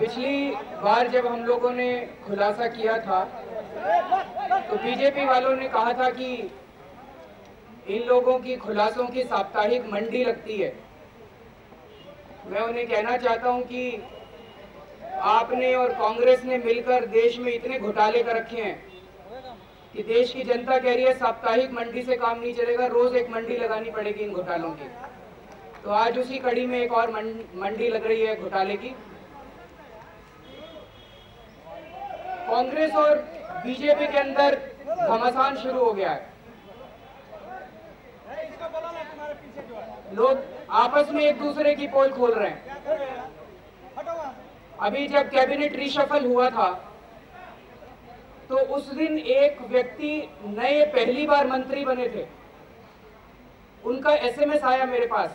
पिछली बार जब हम लोगों ने खुलासा किया था तो बीजेपी वालों ने कहा था कि इन लोगों की खुलासों की साप्ताहिक मंडी लगती है। मैं उन्हें कहना चाहता हूं कि आपने और कांग्रेस ने मिलकर देश में इतने घोटाले कर रखे हैं कि देश की जनता कह रही है साप्ताहिक मंडी से काम नहीं चलेगा, रोज एक मंडी लगानी पड़ेगी इन घोटालों की। तो आज उसी कड़ी में एक और मंडी लग रही है घोटाले की। कांग्रेस और बीजेपी के अंदर घमासान शुरू हो गया है। लोग आपस में एक दूसरे की पोल खोल रहे हैं। अभी जब कैबिनेट रिशफल हुआ था तो उस दिन एक व्यक्ति नए पहली बार मंत्री बने थे, उनका एसएमएस आया मेरे पास।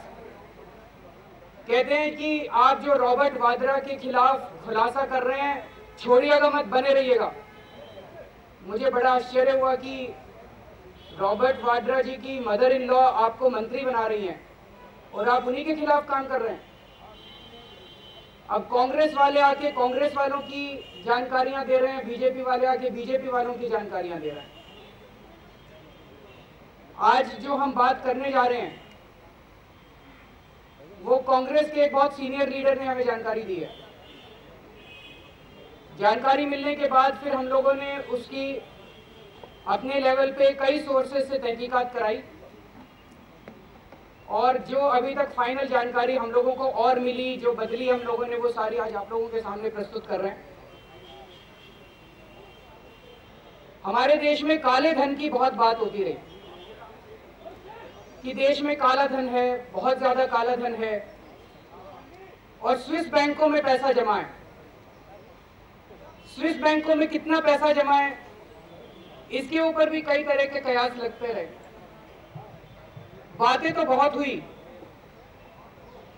कहते हैं कि आप जो रॉबर्ट वाड्रा के खिलाफ खुलासा कर रहे हैं छोड़िएगा मत, बने रहिएगा। मुझे बड़ा आश्चर्य हुआ कि रॉबर्ट वाड्रा जी की मदर इन लॉ आपको मंत्री बना रही हैं और आप उन्हीं के खिलाफ काम कर रहे हैं। अब कांग्रेस वाले आके कांग्रेस वालों की जानकारियां दे रहे हैं, बीजेपी वाले आके बीजेपी वालों की जानकारियां दे रहे हैं। आज जो हम बात करने जा रहे हैं वो कांग्रेस के एक बहुत सीनियर लीडर ने हमें जानकारी दी है। जानकारी मिलने के बाद फिर हम लोगों ने उसकी अपने लेवल पे कई सोर्सेज से तहकीकात कराई और जो अभी तक फाइनल जानकारी हम लोगों को और मिली, जो बदली हम लोगों ने, वो सारी आज आप लोगों के सामने प्रस्तुत कर रहे हैं। हमारे देश में काले धन की बहुत बात होती रही कि देश में काला धन है, बहुत ज्यादा काला धन है और स्विस बैंकों में पैसा जमा है। स्विस बैंकों में कितना पैसा जमा है इसके ऊपर भी कई तरह के कयास लगते रहे। बातें तो बहुत हुई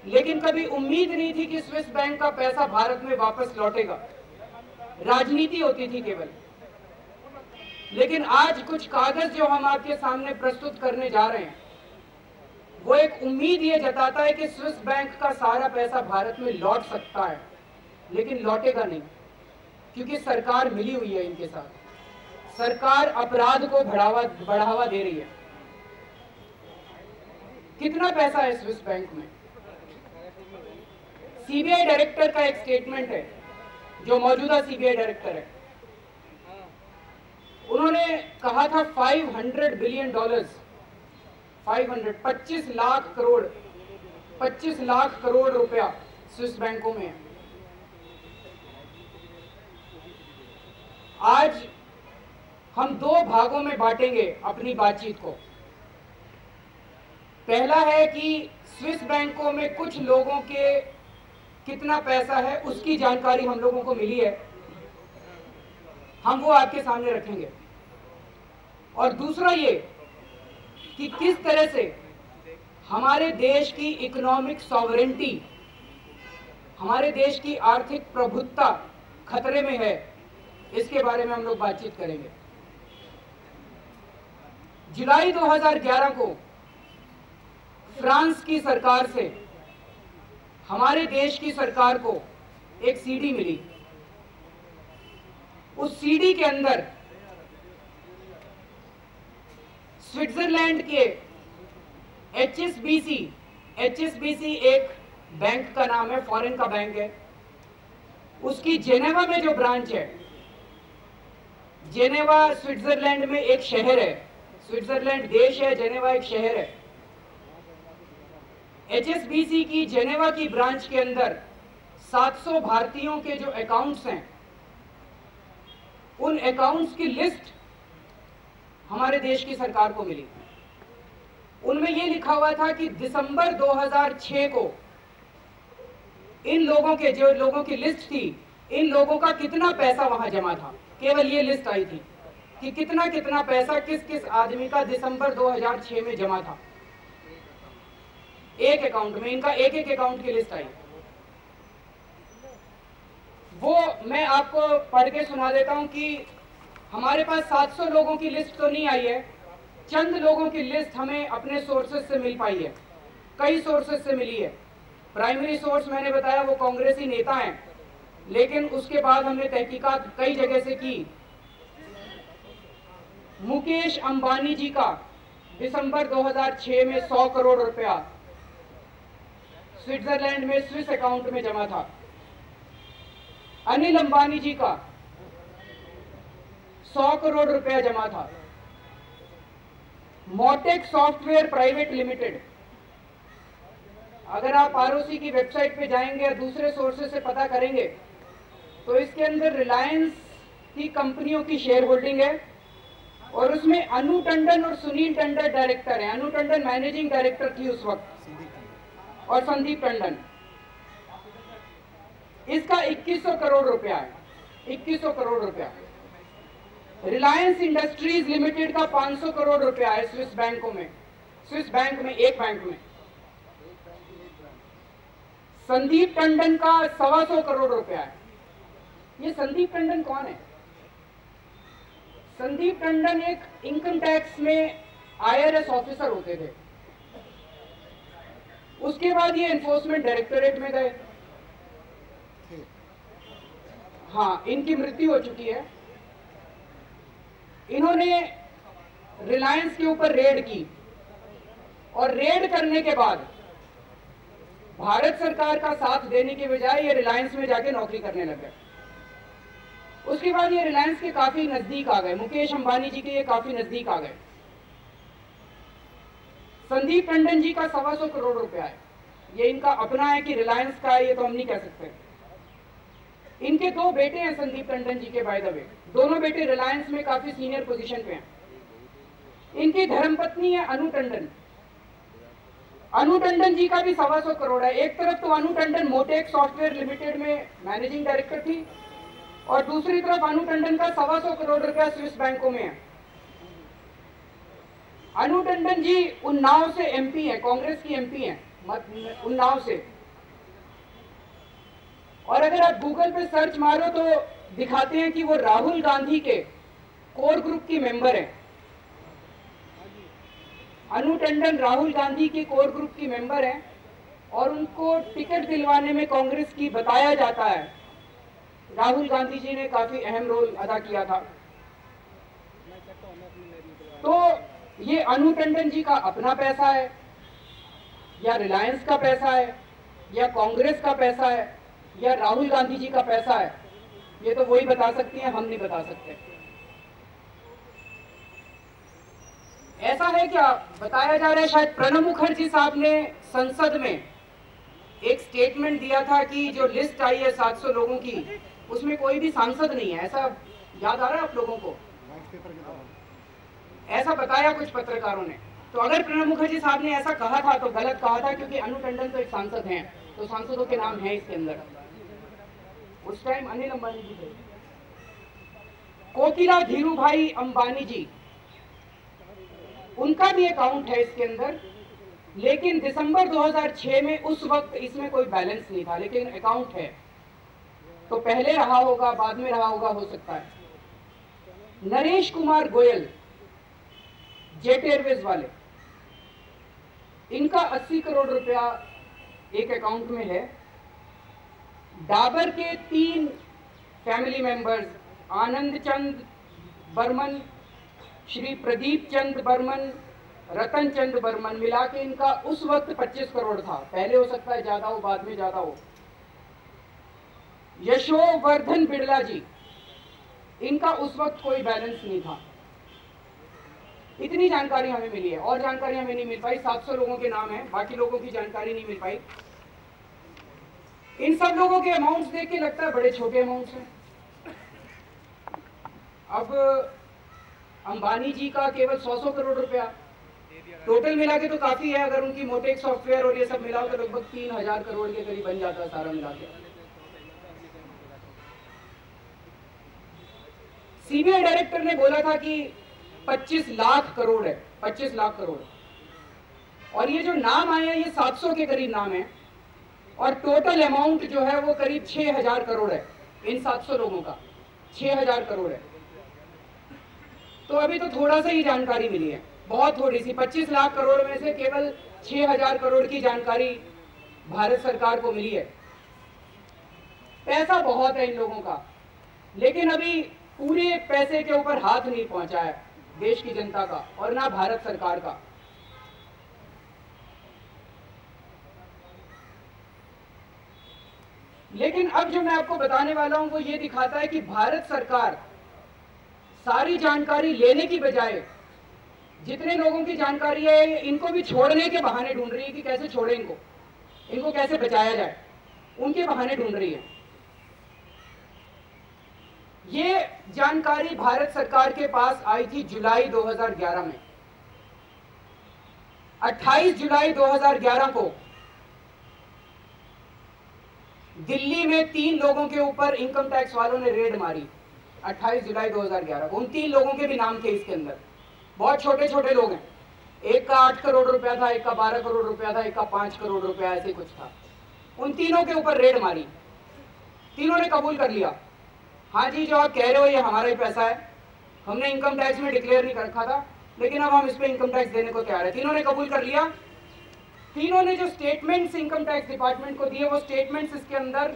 लेकिन कभी उम्मीद नहीं थी कि स्विस बैंक का पैसा भारत में वापस लौटेगा। राजनीति होती थी केवल। लेकिन आज कुछ कागज जो हम आपके सामने प्रस्तुत करने जा रहे हैं वो एक उम्मीद ये जताता है कि स्विस बैंक का सारा पैसा भारत में लौट सकता है, लेकिन लौटेगा नहीं, क्योंकि सरकार मिली हुई है इनके साथ। सरकार अपराध को बढ़ावा दे रही है। कितना पैसा है स्विस बैंक में? सीबीआई डायरेक्टर का एक स्टेटमेंट है, जो मौजूदा सीबीआई डायरेक्टर है, उन्होंने कहा था $500 बिलियन, 25 लाख करोड़ रुपया स्विस बैंकों में है। आज हम दो भागों में बांटेंगे अपनी बातचीत को। पहला है कि स्विस बैंकों में कुछ लोगों के कितना पैसा है उसकी जानकारी हम लोगों को मिली है, हम वो आपके सामने रखेंगे। और दूसरा ये कि किस तरह से हमारे देश की इकोनॉमिक सॉवरेंटी, हमारे देश की आर्थिक प्रभुत्ता खतरे में है, इसके बारे में हम लोग बातचीत करेंगे। जुलाई 2011 को फ्रांस की सरकार से हमारे देश की सरकार को एक सीडी मिली। उस सीडी के अंदर स्विट्जरलैंड के एचएसबीसी एक बैंक का नाम है, फॉरेन का बैंक है, उसकी जेनेवा में जो ब्रांच है, जेनेवा स्विट्जरलैंड में एक शहर है, स्विट्जरलैंड देश है, जेनेवा एक शहर है। एचएसबीसी की जेनेवा की ब्रांच के अंदर 700 भारतीयों के जो अकाउंट्स हैं, उन अकाउंट्स की लिस्ट हमारे देश की सरकार को मिली। उनमें यह लिखा हुआ था कि दिसंबर 2006 को इन लोगों के, जो लोगों की लिस्ट थी, इन लोगों का कितना पैसा वहां जमा था। केवल ये लिस्ट आई थी कि कितना कितना पैसा किस किस आदमी का दिसंबर 2006 में जमा था एक अकाउंट में। इनका एक एक अकाउंट की लिस्ट आई, वो मैं आपको पढ़ के सुना देता हूं कि हमारे पास 700 लोगों की लिस्ट तो नहीं आई है, चंद लोगों की लिस्ट हमें अपने सोर्सेज से मिल पाई है, कई सोर्सेज से मिली है। प्राइमरी सोर्स मैंने बताया वो कांग्रेसी नेता हैं लेकिन उसके बाद हमने तहकीकात कई जगह से की। मुकेश अंबानी जी का दिसंबर 2006 में 100 करोड़ रुपया स्विट्जरलैंड में स्विस अकाउंट में जमा था। अनिल अंबानी जी का 100 करोड़ रुपया जमा था। मोटेक सॉफ्टवेयर प्राइवेट लिमिटेड, अगर आप आरओसी की वेबसाइट पे जाएंगे या दूसरे सोर्सेस से पता करेंगे तो इसके अंदर रिलायंस की कंपनियों की शेयर होल्डिंग है और उसमें अनु टंडन और सुनील टंडन डायरेक्टर हैं। अनु टंडन मैनेजिंग डायरेक्टर थी उस वक्त और संदीप टंडन। इसका 2100 करोड़ रुपया है, 2100 करोड़ रुपया। रिलायंस इंडस्ट्रीज लिमिटेड का 500 करोड़ रुपया है स्विस बैंकों में, स्विस बैंक में, एक बैंक में। संदीप टंडन का 125 करोड़ रुपया है। ये संदीप टंडन कौन है? संदीप टंडन एक इनकम टैक्स में आईआरएस ऑफिसर होते थे। उसके बाद ये एनफोर्समेंट डायरेक्टोरेट में गए। हाँ, इनकी मृत्यु हो चुकी है। इन्होंने रिलायंस के ऊपर रेड की और रेड करने के बाद भारत सरकार का साथ देने के बजाय ये रिलायंस में जाके नौकरी करने लग गए। उसके बाद ये रिलायंस के काफी नजदीक आ गए, मुकेश अंबानी जी के ये काफी नजदीक आ गए। संदीप टंडन जी का 125 करोड़ रुपया है। ये इनका अपना है कि रिलायंस का है ये तो हम नहीं कह सकते। इनके 2 बेटे हैं संदीप टंडन जी के, बाय द वे। दोनों बेटे रिलायंस में काफी सीनियर पोजीशन पे हैं। इनकी धर्मपत्नी है अनु टंडन। अनु टंडन जी का भी 125 करोड़ है। एक तरफ तो अनु टंडन मोटेक सॉफ्टवेयर लिमिटेड में मैनेजिंग डायरेक्टर थी और दूसरी तरफ अनु टंडन का 125 करोड़ रुपया स्विस बैंकों में है। अनु टंडन जी उन्नाव से एमपी है, कांग्रेस की एमपी है उन्नाव से। और अगर आप गूगल पे सर्च मारो तो दिखाते हैं कि वो राहुल गांधी के कोर ग्रुप की मेंबर है। अनु टंडन राहुल गांधी के कोर ग्रुप की मेंबर है और उनको टिकट दिलवाने में कांग्रेस की बताया जाता है राहुल गांधी जी ने काफी अहम रोल अदा किया था। तो ये अनु टंडन जी का अपना पैसा है या रिलायंस का पैसा है या कांग्रेस का पैसा है या राहुल गांधी जी का पैसा है, ये तो वही बता सकती हैं, हम नहीं बता सकते। ऐसा है क्या? बताया जा रहा है शायद प्रणब मुखर्जी साहब ने संसद में एक स्टेटमेंट दिया था कि जो लिस्ट आई है 700 लोगों की, उसमें कोई भी सांसद नहीं है। ऐसा याद आ रहा है आप लोगों को? ऐसा बताया कुछ पत्रकारों ने। तो अगर प्रणब मुखर्जी साहब ने ऐसा कहा था तो गलत कहा था, क्योंकि अनु टंडन तो एक सांसद हैं, तो सांसदों के नाम है इसके अंदर। उस टाइम अनिल अंबानी जी थे। कोकिला धीरू भाई अंबानी जी, उनका भी अकाउंट है इसके अंदर, लेकिन दिसंबर 2006 में उस वक्त इसमें कोई बैलेंस नहीं था, लेकिन अकाउंट है। तो पहले रहा होगा, बाद में रहा होगा, हो सकता है। नरेश कुमार गोयल, जेट एयरवेज वाले, इनका 80 करोड़ रुपया एक अकाउंट में है। डाबर के 3 फैमिली मेंबर्स, आनंद चंद बर्मन, श्री प्रदीप चंद बर्मन, रतन चंद बर्मन, मिला के इनका उस वक्त 25 करोड़ था। पहले हो सकता है ज्यादा हो, बाद में ज्यादा हो। यशोवर्धन बिड़ला जी, इनका उस वक्त कोई बैलेंस नहीं था। इतनी जानकारी हमें मिली है, और जानकारी हमें नहीं मिल पाई। 700 लोगों के नाम हैं, बाकी लोगों की जानकारी नहीं मिल पाई। इन सब लोगों के अमाउंट्स देख के लगता है बड़े छोटे अमाउंट्स हैं। अब अंबानी जी का केवल 100 करोड़ रुपया, टोटल मिला के तो काफी है। अगर उनकी मोटेक सॉफ्टवेयर और ये सब मिलाओ तो लगभग 3000 करोड़ के करीब बन जाता है सारा मिला के। सीबीआई डायरेक्टर ने बोला था कि 25 लाख करोड़ है, 25 लाख करोड़। और ये जो नाम आए हैं ये 700 के करीब नाम है और टोटल अमाउंट जो है वो करीब 6000 करोड़ है। इन 700 लोगों का 6000 करोड़ है। तो अभी तो थोड़ा सा ही जानकारी मिली है, बहुत थोड़ी सी। 25 लाख करोड़ में से केवल 6000 करोड़ की जानकारी भारत सरकार को मिली है। पैसा बहुत है इन लोगों का, लेकिन अभी पूरे पैसे के ऊपर हाथ नहीं पहुंचा है देश की जनता का और ना भारत सरकार का। लेकिन अब जो मैं आपको बताने वाला हूं वो ये दिखाता है कि भारत सरकार सारी जानकारी लेने की बजाय जितने लोगों की जानकारी है इनको भी छोड़ने के बहाने ढूंढ रही है कि कैसे छोड़े इनको कैसे बचाया जाए, उनके बहाने ढूंढ रही है। ये जानकारी भारत सरकार के पास आई थी जुलाई 2011 में। 28 जुलाई 2011 को दिल्ली में 3 लोगों के ऊपर इनकम टैक्स वालों ने रेड मारी। 28 जुलाई 2011 को उन 3 लोगों के भी नाम थे इसके अंदर। बहुत छोटे छोटे लोग हैं, एक का 8 करोड़ रुपया था, एक का 12 करोड़ रुपया था, एक का 5 करोड़ रुपया, ऐसे कुछ था। उन तीनों के ऊपर रेड मारी। तीनों ने कबूल कर लिया, हाँ जी जो आप कह रहे हो ये हमारा ही पैसा है, हमने इनकम टैक्स में डिक्लेयर नहीं कर रखा था, लेकिन अब हम इस पे इनकम टैक्स देने को तैयार है। तीनों ने कबूल कर लिया। तीनों ने जो स्टेटमेंट्स इनकम टैक्स डिपार्टमेंट को दिए वो स्टेटमेंट्स इसके अंदर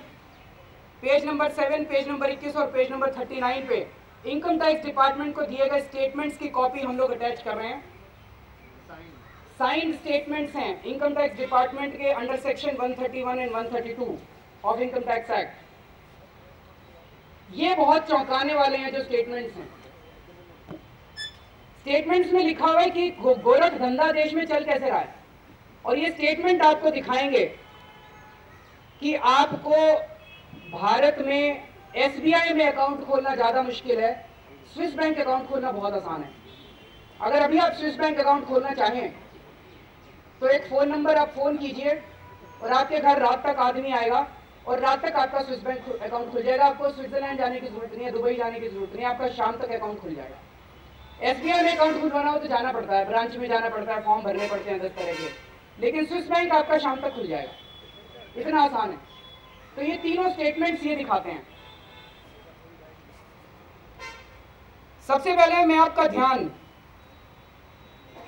पेज नंबर 7, पेज नंबर 21 और पेज नंबर 39 पे इनकम टैक्स डिपार्टमेंट को दिए गए स्टेटमेंट्स की कॉपी हम लोग अटैच कर रहे हैं। साइंड स्टेटमेंट्स हैं इनकम टैक्स डिपार्टमेंट के under section 131 and 132 of income tax act. ये बहुत चौंकाने वाले हैं जो स्टेटमेंट्स हैं। स्टेटमेंट्स में लिखा हुआ है कि गोरख धंधा देश में चल कैसे रहा है, और ये स्टेटमेंट आपको दिखाएंगे कि आपको भारत में एसबीआई में अकाउंट खोलना ज्यादा मुश्किल है, स्विस बैंक अकाउंट खोलना बहुत आसान है। अगर अभी आप स्विस बैंक अकाउंट खोलना चाहें तो एक फोन नंबर आप फोन कीजिए और आपके घर रात तक आदमी आएगा और रात तक आपका स्विस बैंक अकाउंट खुल जाएगा। आपको स्विट्जरलैंड जाने की जरूरत नहीं है, दुबई जाने की जरूरत नहीं है, आपका शाम तक अकाउंट खुल जाएगा। एसबीआई में अकाउंट खुलवाना हो तो जाना पड़ता है, ब्रांच में जाना पड़ता है, फॉर्म भरने पड़ते हैं 10 तरह के, लेकिन स्विस बैंक आपका शाम तक खुल जाएगा, इतना आसान है। तो ये तीनों स्टेटमेंट्स ये दिखाते हैं। सबसे पहले मैं आपका ध्यान,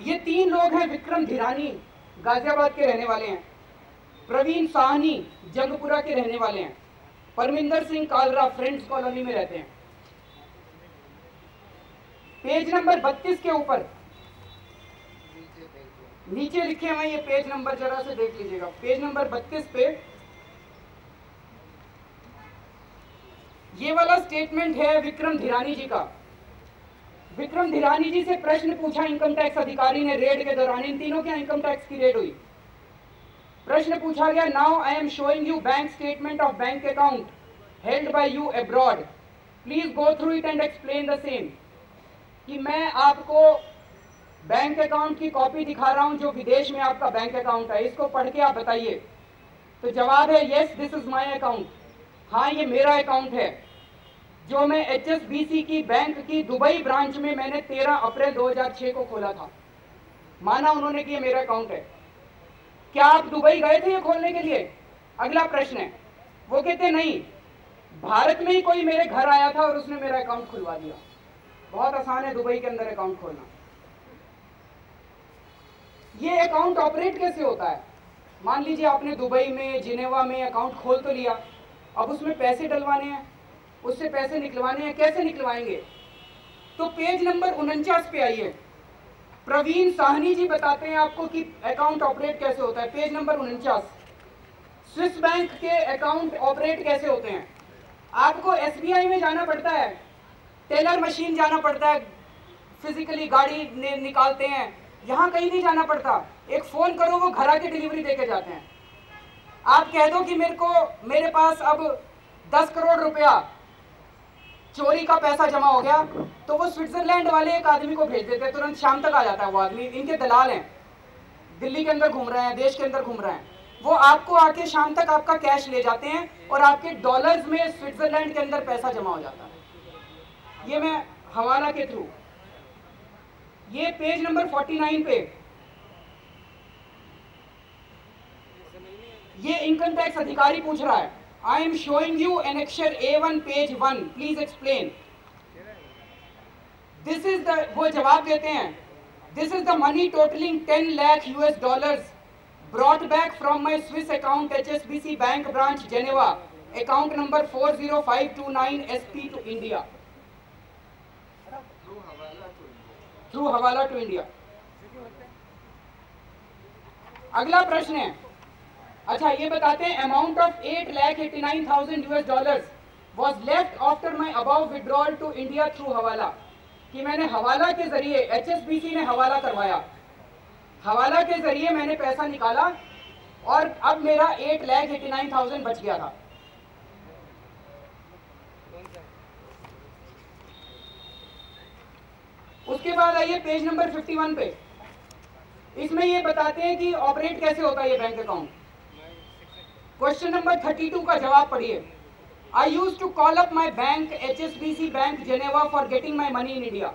ये 3 लोग हैं, विक्रम धिरानी गाजियाबाद के रहने वाले हैं, प्रवीण साहनी जंगपुरा के रहने वाले हैं, परमिंदर सिंह कालरा फ्रेंड्स कॉलोनी में रहते हैं। पेज नंबर 32 के ऊपर नीचे लिखे हुए ये पेज नंबर जरा से देख लीजिएगा। पेज नंबर 32 पे ये वाला स्टेटमेंट है विक्रम धिरानी जी का। विक्रम धिरानी जी से प्रश्न पूछा इनकम टैक्स अधिकारी ने रेड के दौरान, इन तीनों के इनकम टैक्स की रेड हुई। प्रश्न पूछा गया, now I am showing you bank statement of bank account held by you abroad, please go through it and explain the same. कि मैं आपको बैंक अकाउंट की कॉपी दिखा रहा हूं जो विदेश में आपका बैंक अकाउंट है, इसको पढ़ के आप बताइए। तो जवाब है yes this is my account, हाँ ये मेरा अकाउंट है जो मैं HSBC की बैंक की दुबई ब्रांच में मैंने 13 अप्रैल 2006 को खोला था। माना उन्होंने कि ये मेरा अकाउंट है। क्या आप दुबई गए थे ये खोलने के लिए? अगला प्रश्न है, वो कहते नहीं, भारत में ही कोई मेरे घर आया था और उसने मेरा अकाउंट खुलवा दिया। बहुत आसान है दुबई के अंदर अकाउंट खोलना। ये अकाउंट ऑपरेट कैसे होता है? मान लीजिए आपने दुबई में, जिनेवा में अकाउंट खोल तो लिया, अब उसमें पैसे डलवाने हैं, उससे पैसे निकलवाने हैं, कैसे निकलवाएंगे? तो पेज नंबर 49 पे आइए, प्रवीण साहनी जी बताते हैं आपको कि अकाउंट ऑपरेट कैसे होता है। पेज नंबर 49, स्विस बैंक के अकाउंट ऑपरेट कैसे होते हैं। आपको एसबीआई में जाना पड़ता है, टेलर मशीन जाना पड़ता है, फिजिकली गाड़ी निकालते हैं, यहाँ कहीं नहीं जाना पड़ता। एक फोन करो वो घर आके डिलीवरी देके जाते हैं। आप कह दो कि मेरे पास अब 10 करोड़ रुपया चोरी का पैसा जमा हो गया, तो वो स्विट्जरलैंड वाले एक आदमी को भेज देते हैं, तुरंत शाम तक आ जाता है वो आदमी। इनके दलाल हैं, दिल्ली के अंदर घूम रहे हैं, देश के अंदर घूम रहे हैं, वो आपको आके शाम तक आपका कैश ले जाते हैं और आपके डॉलर्स में स्विट्जरलैंड के अंदर पैसा जमा हो जाता है। ये मैं हवाला के थ्रू, ये पेज नंबर 49 पे ये इनकम टैक्स अधिकारी पूछ रहा है, I am showing you annexure A1 page 1, please explain. This is the, वो जवाब देते हैं, this is the money totalling 10 lakh US dollars brought back from my Swiss account HSBC bank branch Geneva account number 40529 SP to India, through हवाला to India. अगला प्रश्न है, अच्छा ये बताते हैं, amount of $8,89,000 was left after my above withdrawal to India through हवाला, कि मैंने हवाला के जरिए, HSBC ने हवाला करवाया, हवाला के जरिए मैंने पैसा निकाला और अब मेरा 8,89,000 बच गया था. उसके बाद आइए पेज नंबर 51 पे, इसमें ये बताते हैं कि ऑपरेट कैसे होता है ये बैंक अकाउंट. क्वेश्चन नंबर 32 का जवाब पढ़िए. I used to call up my bank, HSBC Bank Geneva for getting my money in India.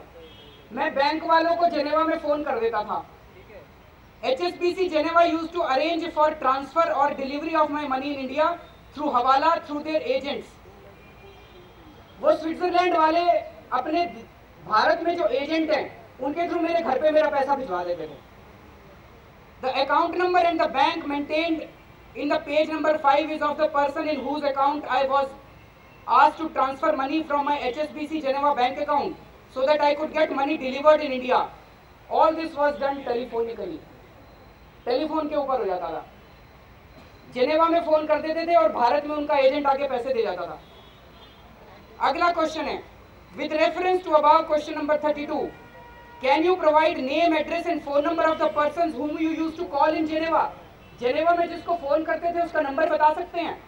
मैं बैंक वालों को जेनेवा में फोन कर देता था. HSBC Geneva used to arrange for transfer or delivery of my money in India through हवाला through their agents. वो Switzerland वाले अपने भारत में जो एजेंट हैं उनके थ्रू मेरे घर पे मेरा पैसा भिजवा देते थे. The account number and the bank maintained in the page number 5 is of the person in whose account I was asked to transfer money from my HSBC Geneva bank account so that I could get money delivered in India. All this was done telephonically. Telephone के ऊपर हो जाता था. Geneva में phone कर देते थे और भारत में उनका एजेंट आके पैसे दे जाता था. अगला क्वेश्चन है, with reference to above question number 32, can you provide name, address and phone number of the persons whom you used to call in Geneva? Geneva में जिसको फोन करते थे उसका नंबर बता सकते हैं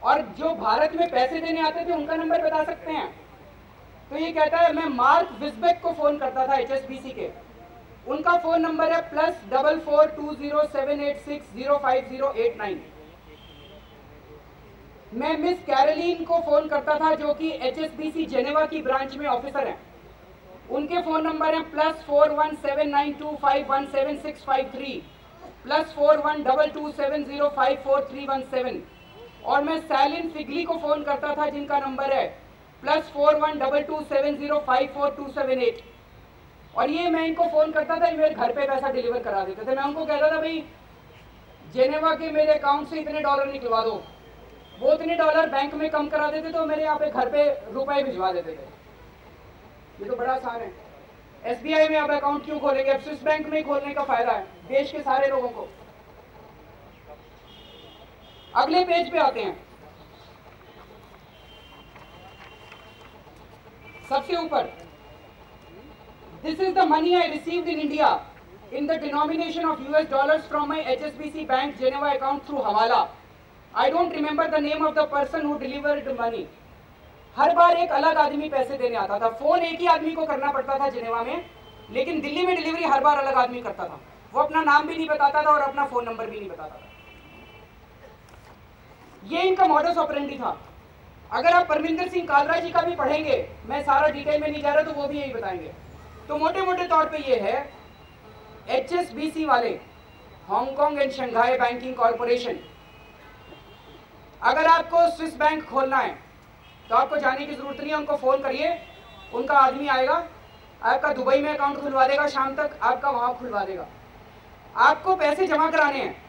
और जो भारत में पैसे देने आते थे उनका नंबर बता सकते हैं. तो ये कहता है मैं मार्क विस्बेक को फोन करता था HSBC के, उनका फोन नंबर है +442078605089. मैं मिस कैरोलिन को फोन करता था जो कि HSBC जेनेवा की ब्रांच में ऑफिसर हैं, उनके फोन नंबर है +4179251763 +412270543117. और मैं सैलिन फिगली को फोन करता था जिनका नंबर है +4122705427 और ये मैं इनको फोन करता था, मेरे घर पे पैसा डिलीवर करा देते थे. मैं उनको कहता था भाई जेनेवा के मेरे अकाउंट से इतने डॉलर निकलवा दो, वो इतने डॉलर बैंक में कम करा देते तो मेरे यहाँ पे घर पे रुपए भिजवा देते थे. ये तो बड़ा आसान है. SBI में आप अकाउंट क्यों खोलेंगे? अब स्विस बैंक में ही खोलने का फायदा है देश के सारे लोगों को. अगले पेज पे आते हैं, सबसे ऊपर, this is the money I received in India in the denomination of US dollars from my HSBC bank Geneva account through hawala. I don't remember the name of the person who delivered money. हर बार एक अलग आदमी पैसे देने आता था. Phone एक ही आदमी को करना पड़ता था जेनेवा में, लेकिन दिल्ली में डिलीवरी हर बार अलग आदमी करता था. वो अपना नाम भी नहीं बताता था और अपना फोन नंबर भी नहीं बताता था. ये इनका मॉडस ऑपरेंडी था. अगर आप परमिंदर सिंह कालरा जी का भी पढ़ेंगे, मैं सारा डिटेल में नहीं जा रहा, तो वो भी यही बताएंगे. तो मोटे मोटे तौर पे ये है, HSBC वाले, Hong Kong and Shanghai banking corporation, अगर आपको स्विस बैंक खोलना है तो आपको जाने की जरूरत नहीं है. उनको फोन करिए, उनका आदमी आएगा, आपका दुबई में अकाउंट खुलवा देगा, शाम तक आपका वहां खुलवा देगा. आपको पैसे जमा कराने हैं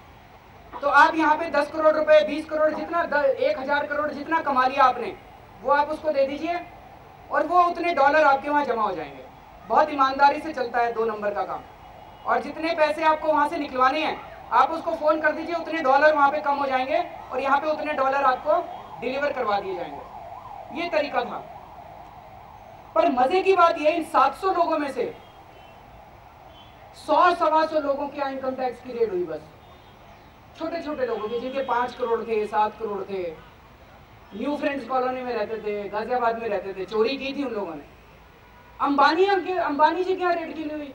तो आप यहाँ पे 10 करोड़ रुपए, 20 करोड़, जितना 1000 करोड़ जितना कमा लिया आपने, वो आप उसको दे दीजिए और वो उतने डॉलर आपके वहाँ जमा हो जाएंगे. बहुत ईमानदारी से चलता है 2 नंबर का काम. और जितने पैसे आपको वहाँ से निकलवाने हैं आप उसको फोन कर दीजिए, उतने डॉलर वहाँ पे कम हो जाएंगे और यहाँ पे उतने डॉलर आपको डिलीवर करवा दिए जाएंगे. ये तरीका था. पर मजे की बात यह, इन 700 लोगों में से 100-125 लोगों के यहाँ इनकम टैक्स की रेड हुई. बस छोटे छोटे लोगों के, जिनके 5 करोड़ थे, 7 करोड़ थे, न्यू फ्रेंड्स कॉलोनी में रहते थे, गाजियाबाद में रहते थे, चोरी की थी उन लोगों ने. अंबानी जी के यहाँ रेड क्यों नहीं हुई?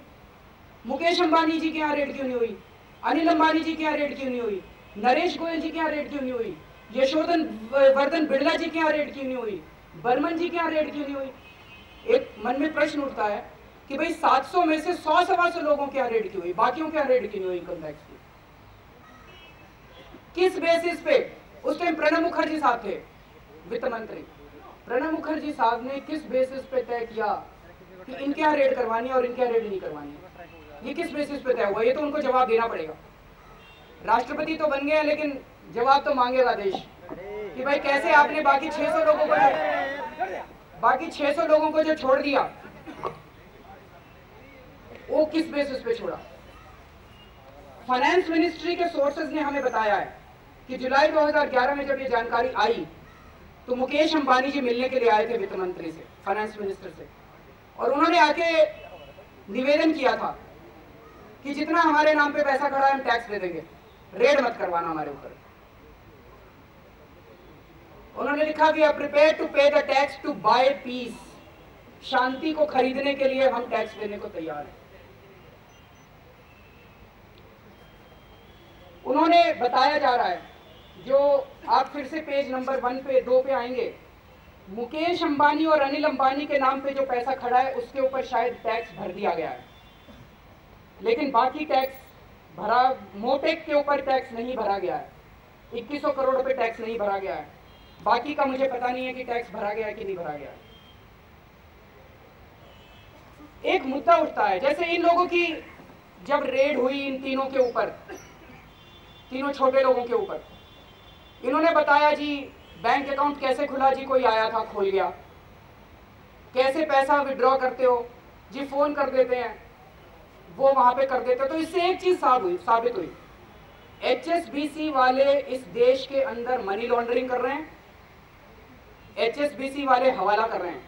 मुकेश अंबानी जी के यहाँ रेड क्यों नहीं हुई? अनिल अंबानी जी के यहाँ रेड क्यों नहीं हुई? नरेश गोयल जी के यहाँ रेड क्यों नहीं हुई? यशोधन वर्धन बिड़ला जी के यहाँ रेड क्यों नहीं हुई? बर्मन जी के यहाँ रेड क्यों नहीं हुई? एक मन में प्रश्न उठता है कि भाई 700 में से 100-125 लोगों के यहाँ रेड क्यों हुई, बाकियों के यहाँ रेड क्यों नहीं हुई इनकम टैक्स की? किस बेसिस पे? उस टाइम प्रणब मुखर्जी साहब थे वित्त मंत्री. प्रणब मुखर्जी साहब ने किस बेसिस पे तय किया कि इनके यहाँ रेड करवानी है और इनके यहाँ रेड नहीं करवानी है? ये किस बेसिस पे तय हुआ? ये तो उनको जवाब देना पड़ेगा. राष्ट्रपति तो बन गए हैं, लेकिन जवाब तो मांगेगा देश. कि भाई कैसे आपने बाकी 600 लोगों को जो छोड़ दिया, वो किस बेसिस पे छोड़ा। फाइनेंस मिनिस्ट्री के सोर्सेज ने हमें बताया है कि जुलाई 2011 में जब ये जानकारी आई तो मुकेश अंबानी जी मिलने के लिए आए थे वित्त मंत्री से, फाइनेंस मिनिस्टर से, और उन्होंने आके निवेदन किया था कि जितना हमारे नाम पे पैसा खड़ा है हम टैक्स दे देंगे, रेड मत करवाना हमारे ऊपर। उन्होंने लिखा we are prepared to pay the tax to buy peace, शांति को खरीदने के लिए हम टैक्स देने को तैयार हैं। उन्होंने बताया जा रहा है, जो आप फिर से पेज नंबर 1 पे 2 पे आएंगे, मुकेश अंबानी और अनिल अंबानी के नाम पे जो पैसा खड़ा है उसके ऊपर शायद टैक्स भर दिया गया है, लेकिन बाकी टैक्स भरा, मोटेक के ऊपर टैक्स नहीं भरा गया है, 2100 करोड़ रुपए टैक्स नहीं भरा गया है। बाकी का मुझे पता नहीं है कि टैक्स भरा गया है कि नहीं भरा गया है। एक मुद्दा उठता है, जैसे इन लोगों की जब रेड हुई इन तीनों के ऊपर, तीनों छोटे लोगों के ऊपर, इन्होंने बताया जी बैंक अकाउंट कैसे खुला, जी कोई आया था खोल गया, कैसे पैसा विड्रॉ करते हो जी, फोन कर देते हैं वो वहां पे कर देते। तो इससे एक चीज साबित हुई, HSBC वाले इस देश के अंदर मनी लॉन्ड्रिंग कर रहे हैं, HSBC वाले हवाला कर रहे हैं।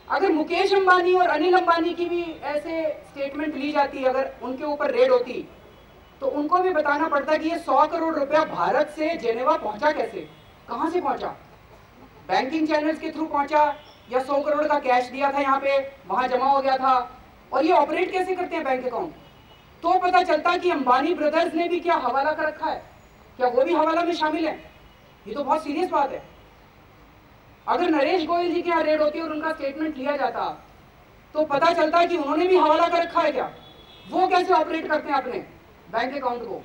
अगर मुकेश अंबानी और अनिल अंबानी की भी ऐसे स्टेटमेंट ली जाती, अगर उनके ऊपर रेड होती, तो उनको भी बताना पड़ता कि ये 100 करोड़ रुपया भारत से जेनेवा पहुंचा कैसे, कहां से पहुंचा, बैंकिंग चैनल्स के थ्रू पहुंचा या 100 करोड़ का कैश दिया था यहाँ पे, वहां जमा हो गया था, और ये ऑपरेट कैसे करते हैं बैंक अकाउंट। तो पता चलता कि अंबानी ब्रदर्स ने भी क्या हवाला कर रखा है, क्या वो भी हवाला में शामिल है। ये तो बहुत सीरियस बात है। अगर नरेश गोयल जी के यहाँ रेड होती और उनका स्टेटमेंट लिया जाता तो पता चलता कि उन्होंने भी हवाला कर रखा है क्या, वो कैसे ऑपरेट करते हैं अपने बैंक अकाउंट को।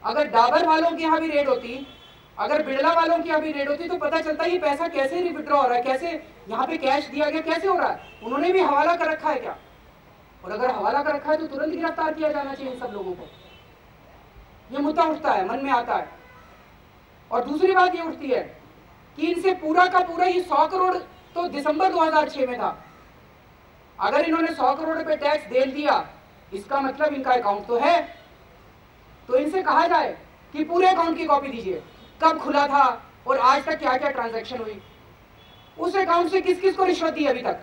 अगर डाबर वालों के यहाँ भी रेड होती, अगर बिड़ला वालों की यहाँ भी रेड होती, तो पता चलता ये पैसा कैसे विड्रॉ हो रहा है, कैसे यहाँ पे कैश दिया गया, कैसे हो रहा है, उन्होंने भी हवाला कर रखा है क्या। और अगर हवाला कर रखा है तो तुरंत गिरफ्तार किया जाना चाहिए इन सब लोगों को। ये मुद्दा उठता है, मन में आता है। और दूसरी बात ये उठती है कि इनसे पूरा का पूरा ये 100 करोड़ तो दिसंबर 2006 में था। अगर इन्होंने 100 करोड़ रुपए टैक्स दे दिया, इसका मतलब इनका अकाउंट तो है। तो इनसे कहा जाए कि पूरे अकाउंट की कॉपी दीजिए, कब खुला था और आज तक क्या क्या ट्रांजैक्शन हुई, उस अकाउंट से किस किस को रिश्वत दी अभी तक,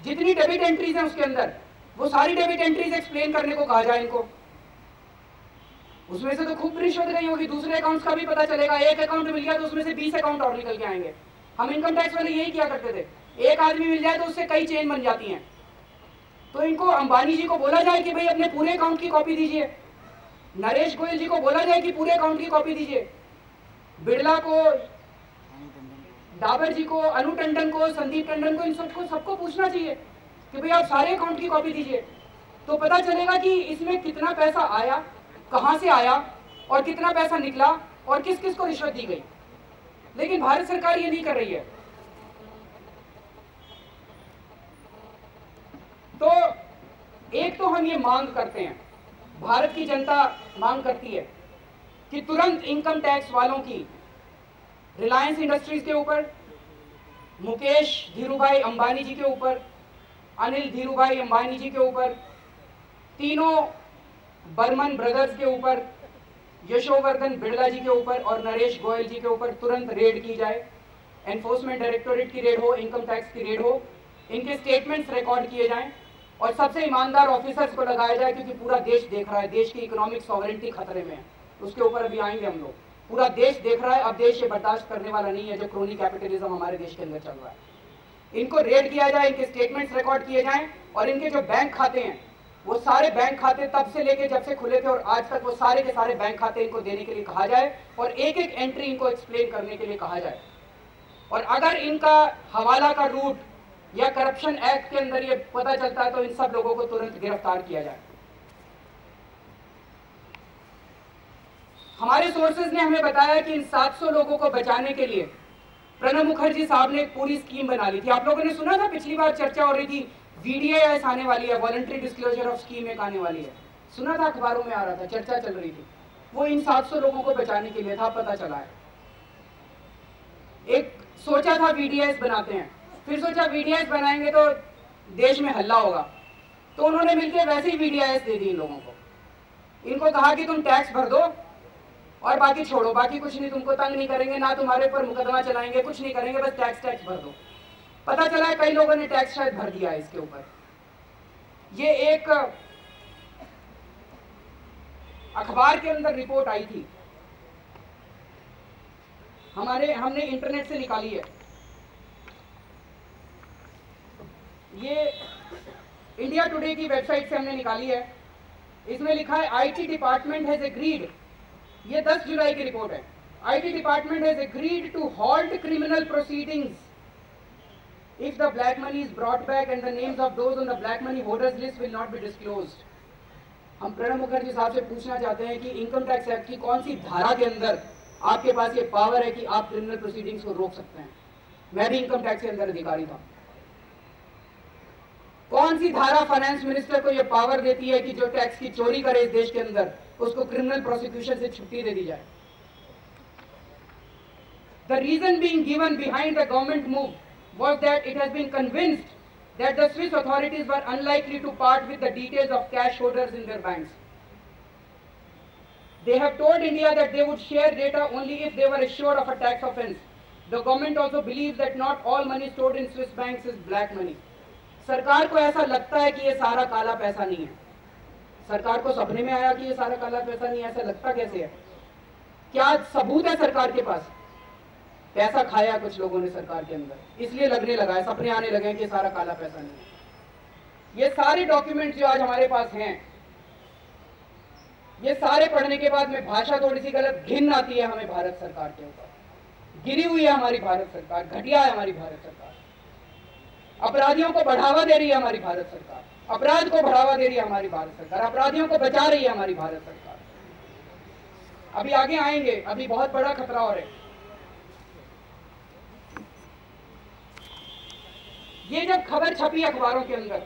जितनी डेबिट एंट्रीज हैं उसके अंदर वो सारी डेबिट एंट्रीज एक्सप्लेन करने को कहा जाए इनको। उसमें से तो खूब रिश्वत गई होगी, दूसरे अकाउंट्स का भी पता चलेगा। एक अकाउंट मिल गया तो उसमें से 20 अकाउंट और निकल के आएंगे। हम इनकम टैक्स वाले यही किया करते थे, एक आदमी मिल जाए तो उससे कई चेन बन जाती हैं। तो इनको अंबानी जी को बोला जाए कि भाई अपने पूरे अकाउंट की कॉपी दीजिए, नरेश गोयल जी को बोला जाए कि पूरे अकाउंट की कॉपी दीजिए, बिड़ला को, डाबर जी को, अनु टंडन को, संदीप टंडन को, इन सबको पूछना चाहिए कि भाई आप सारे अकाउंट की कॉपी दीजिए। तो पता चलेगा कि इसमें कितना पैसा आया, कहां से आया और कितना पैसा निकला और किस किस को रिश्वत दी गई। लेकिन भारत सरकार ये नहीं कर रही है। तो एक तो हम ये मांग करते हैं, भारत की जनता मांग करती है कि तुरंत इनकम टैक्स वालों की रिलायंस इंडस्ट्रीज के ऊपर, मुकेश धीरूभाई अंबानी जी के ऊपर, अनिल धीरूभाई अंबानी जी के ऊपर, तीनों बर्मन ब्रदर्स के ऊपर, यशोवर्धन बिड़ला जी के ऊपर और नरेश गोयल जी के ऊपर तुरंत रेड की जाए। एनफोर्समेंट डायरेक्टोरेट की रेड हो, इनकम टैक्स की रेड हो, इनके स्टेटमेंट्स रिकॉर्ड किए जाएं और सबसे ईमानदार ऑफिसर्स को लगाया जाए, क्योंकि पूरा देश देख रहा है, देश की इकोनॉमिक सॉवरेंटी खतरे में है। उसके ऊपर अभी आएंगे हम लोग। पूरा देश देख रहा है, अब देश ये बर्दाश्त करने वाला नहीं है जो क्रोनी कैपिटलिज्म हमारे देश के अंदर चल रहा है। इनको रेड किया जाए, इनके स्टेटमेंट्स रिकॉर्ड किए जाएं और इनके जो बैंक खाते हैं वो सारे बैंक खाते तब से लेके जब से खुले थे और आज तक वो सारे के सारे बैंक खाते इनको देने के लिए कहा जाए और एक एक एंट्री इनको एक्सप्लेन करने के लिए कहा जाए। और अगर इनका हवाला का रूट या करप्शन एक्ट के अंदर ये पता चलता है तो इन सब लोगों को तुरंत गिरफ्तार किया जाए। हमारे सोर्सेज ने हमें बताया कि इन 700 लोगों को बचाने के लिए प्रणब मुखर्जी साहब ने एक पूरी स्कीम बना ली थी। आप लोगों ने सुना था, पिछली बार चर्चा हो रही थी, VDIS आने वाली है, वॉलंटरी डिस्क्लोजर ऑफ स्कीम एक आने वाली है, सुना था, अखबारों में आ रहा था, चर्चा चल रही थी। वो इन 700 लोगों को बचाने के लिए था, पता चला है। एक सोचा था वीडीएस बनाते हैं, फिर सोचा वीडीएस बनाएंगे तो देश में हल्ला होगा, तो उन्होंने मिलकर वैसे ही वीडीएस दे दी इन लोगों को। इनको कहा कि तुम टैक्स भर दो और बाकी छोड़ो, बाकी कुछ नहीं, तुमको तंग नहीं करेंगे, ना तुम्हारे ऊपर मुकदमा चलाएंगे, कुछ नहीं करेंगे, बस टैक्स भर दो। पता चला है कई लोगों ने टैक्स शायद भर दिया है इसके ऊपर। ये एक अखबार के अंदर रिपोर्ट आई थी, हमने इंटरनेट से निकाली है। ये इंडिया टुडे की वेबसाइट से हमने निकाली है। इसमें लिखा है आईटी डिपार्टमेंट हैज एग्रीड, ये 10 जुलाई की रिपोर्ट है। IT department has agreed to halt criminal proceedings if the black money is brought back and the names of those on the black money holders list will not be disclosed। हम प्रणब मुखर्जी साहब से पूछना चाहते हैं कि income tax act की कौन सी धारा के अंदर आपके पास ये पावर है कि आप क्रिमिनल प्रोसीडिंग्स को रोक सकते हैं। मैं भी इनकम टैक्स के अंदर अधिकारी था। कौन सी धारा फाइनेंस मिनिस्टर को यह पावर देती है कि जो टैक्स की चोरी करे इस देश के अंदर उसको क्रिमिनल प्रोसिक्यूशन से छुट्टी दे दी जाए। The reason being given behind the government move was that it has been convinced that the Swiss authorities were unlikely to part with the details of cash holders in their banks. They have told India that they would share data only if they were assured of a tax offense. The government also believes that not all money stored in Swiss banks is black money. सरकार को ऐसा लगता है कि ये सारा काला पैसा नहीं है। सरकार को सपने में आया कि ये सारा काला पैसा नहीं है, ऐसा लगता कैसे है? क्या सबूत है सरकार के पास? पैसा खाया कुछ लोगों ने सरकार के अंदर, इसलिए लगने लगा है, सपने आने लगे कि सारा काला पैसा नहीं है। ये सारे डॉक्यूमेंट जो आज हमारे पास हैं, ये सारे पढ़ने के बाद में भाषा थोड़ी सी गलत, घिन आती है हमें भारत सरकार के ऊपर। गिरी हुई है हमारी भारत सरकार, घटिया है हमारी भारत सरकार, अपराधियों को बढ़ावा दे रही है हमारी भारत सरकार, अपराध को बढ़ावा दे रही है हमारी भारत सरकार, अपराधियों को बचा रही है हमारी भारत सरकार। अभी आगे आएंगे, अभी बहुत बड़ा खतरा और है। ये जब खबर छपी अखबारों के अंदर,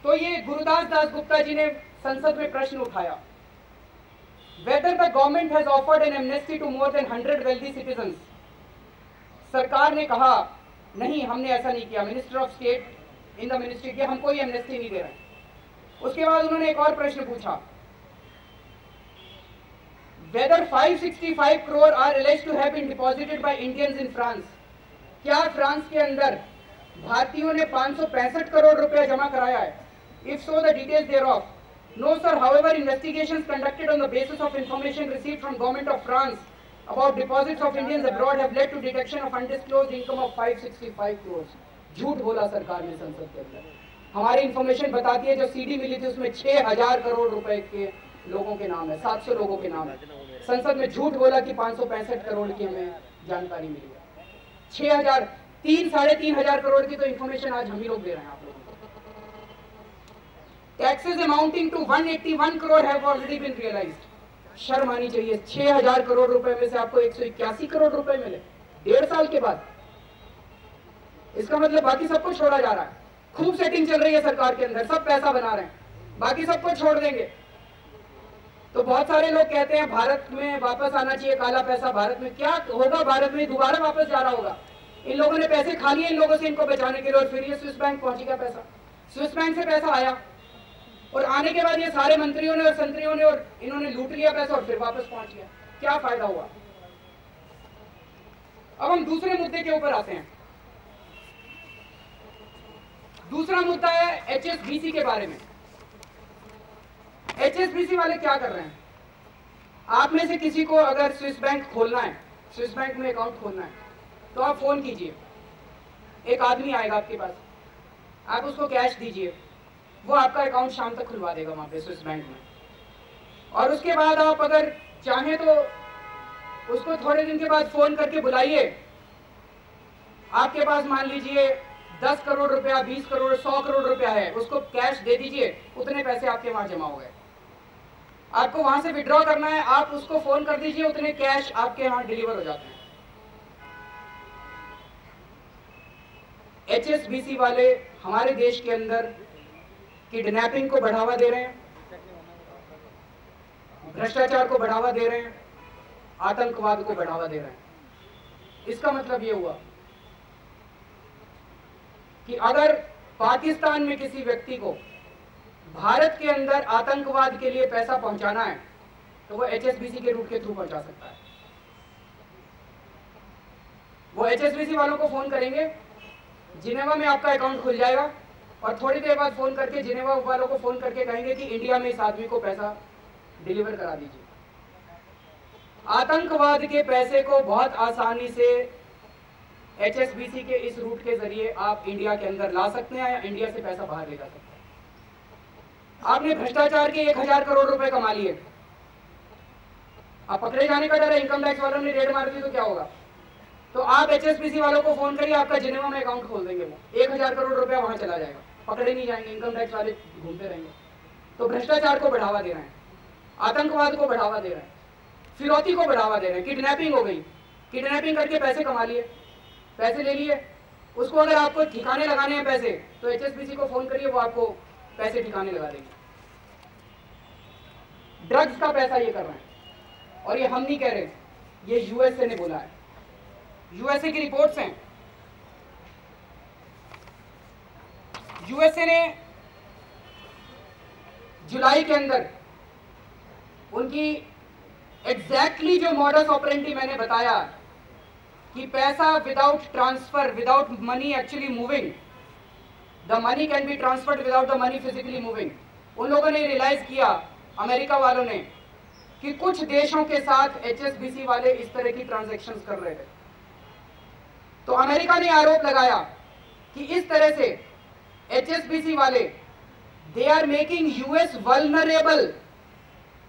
तो ये गुरुदास दासगुप्ता जी ने संसद में प्रश्न उठाया, whether the government has offered an amnesty to more than 100 wealthy citizens. सरकार ने कहा नहीं, हमने ऐसा नहीं किया। Minister of state in the ministry के हम कोई एमनेस्टी नहीं दे रहे। उसके बाद उन्होंने एक और प्रश्न पूछा, whether 565 crore are alleged to have been deposited by Indians in France. क्या फ्रांस के अंदर भारतीयों ने 565 करोड़ रुपया जमा कराया है? If so the details thereof. No sir, however investigations conducted on the basis of information received from government of France about deposits of Indians abroad have led to detection of undisclosed income of 565 crore. झूठ बोला सरकार ने संसद के अंदर। हमारी information बताती है जो सीडी मिली थी उसमें 6000 करोड़ रुपए के लोगों के नाम है, 700 लोगों के नाम है। संसद में झूठ बोला कि 565 करोड़ की हमें जानकारी मिली है। 6000, 3-3.5 करोड़ की तो इंफॉर्मेशन आज हम ही लोग दे रहे हैं आप लोगों को। Taxes amounting to 181 crore have already been realised. शर्म आनी चाहिए, 6000 करोड़ रुपए में से आपको 181 करोड़ रुपए मिले 1.5 साल के बाद। इसका मतलब बाकी सबको छोड़ा जा रहा है। खूब सेटिंग चल रही है सरकार के अंदर, सब पैसा बना रहे हैं, बाकी सबको छोड़ देंगे। तो बहुत सारे लोग कहते हैं भारत में वापस आना चाहिए काला पैसा। भारत में क्या होगा? भारत में दोबारा वापस जा रहा होगा। इन लोगों ने पैसे खा लिए इन लोगों से इनको बचाने के लिए, और फिर ये स्विस बैंक पहुंचेगा पैसा। स्विस बैंक से पैसा आया और आने के बाद ये सारे मंत्रियों ने और संतरियों ने और इन्होंने लूट लिया पैसा और फिर वापस पहुंच गया। क्या फायदा हुआ? अब हम दूसरे मुद्दे के ऊपर आते हैं। दूसरा मुद्दा है HSBC के बारे में। HSBC वाले क्या कर रहे हैं? आप में से किसी को अगर स्विस बैंक खोलना है, स्विस बैंक में अकाउंट खोलना है, तो आप फोन कीजिए, एक आदमी आएगा आपके पास, आप उसको कैश दीजिए, वो आपका अकाउंट शाम तक खुलवा देगा वहां पे स्विस बैंक में। और उसके बाद आप अगर चाहें तो उसको थोड़े दिन के बाद फोन करके बुलाइए। आपके पास मान लीजिए 10 करोड़ रुपया, 20 करोड़, 100 करोड़ रुपया है, उसको कैश दे दीजिए, उतने पैसे आपके वहां जमा हो गए। आपको वहां से विड्रॉ करना है, आप उसको फोन कर दीजिए, उतने कैश आपके यहाँ डिलीवर हो जाते हैं। HSBC वाले हमारे देश के अंदर किडनैपिंग को बढ़ावा दे रहे हैं, भ्रष्टाचार को बढ़ावा दे रहे हैं, आतंकवाद को बढ़ावा दे रहे हैं। इसका मतलब ये हुआ कि अगर पाकिस्तान में किसी व्यक्ति को भारत के अंदर आतंकवाद के लिए पैसा पहुंचाना है तो वो HSBC के रूट के थ्रू पहुंचा सकता है। वो HSBC वालों को फोन करेंगे, जिनेवा में आपका अकाउंट खुल जाएगा और थोड़ी देर बाद फोन करके जिनेवा वालों को फोन करके कहेंगे कि इंडिया में इस आदमी को पैसा डिलीवर करा दीजिए। आतंकवाद के पैसे को बहुत आसानी से HSBC के इस रूट के जरिए आप इंडिया के अंदर ला सकते हैं या इंडिया से पैसा बाहर ले जा सकते हैं। आपने भ्रष्टाचार के 1000 करोड़ रुपए कमा लिए, अब पकड़े जाने का डर है, इनकम टैक्स वालों ने रेड मार दी तो क्या होगा? तो आप HSBC वालों को फोन करिए, आपका जिनेवा में अकाउंट खोल देंगे, वो 1000 करोड़ रुपया वहां चला जाएगा, पकड़े नहीं जाएंगे, इनकम टैक्स वाले घूमते रहेंगे। तो भ्रष्टाचार को बढ़ावा दे रहे हैं, आतंकवाद को बढ़ावा दे रहे हैं, फिरौती को बढ़ावा दे रहे हैं। किडनैपिंग हो गई, किडनैपिंग करके पैसे कमा लिए, पैसे ले लिए, उसको अगर आपको ठिकाने लगाने हैं पैसे तो HSBC को फोन करिए, वो आपको पैसे ठिकाने लगा देंगे। ड्रग्स का पैसा ये कर रहे हैं, और ये हम नहीं कह रहे, ये यूएसए ने बोला है। यूएसए की रिपोर्ट्स हैं, यूएसए ने जुलाई के अंदर उनकी एग्जैक्टली जो मॉडस ऑपरेंडी मैंने बताया कि पैसा without transfer, without money actually moving, the money can be transferred without the money physically moving, उन लोगों ने रियलाइज किया, अमेरिका वालों ने, कि कुछ देशों के साथ HSBC वाले इस तरह की ट्रांजैक्शंस कर रहे थे। तो अमेरिका ने आरोप लगाया कि इस तरह से HSBC वाले they are making us vulnerable,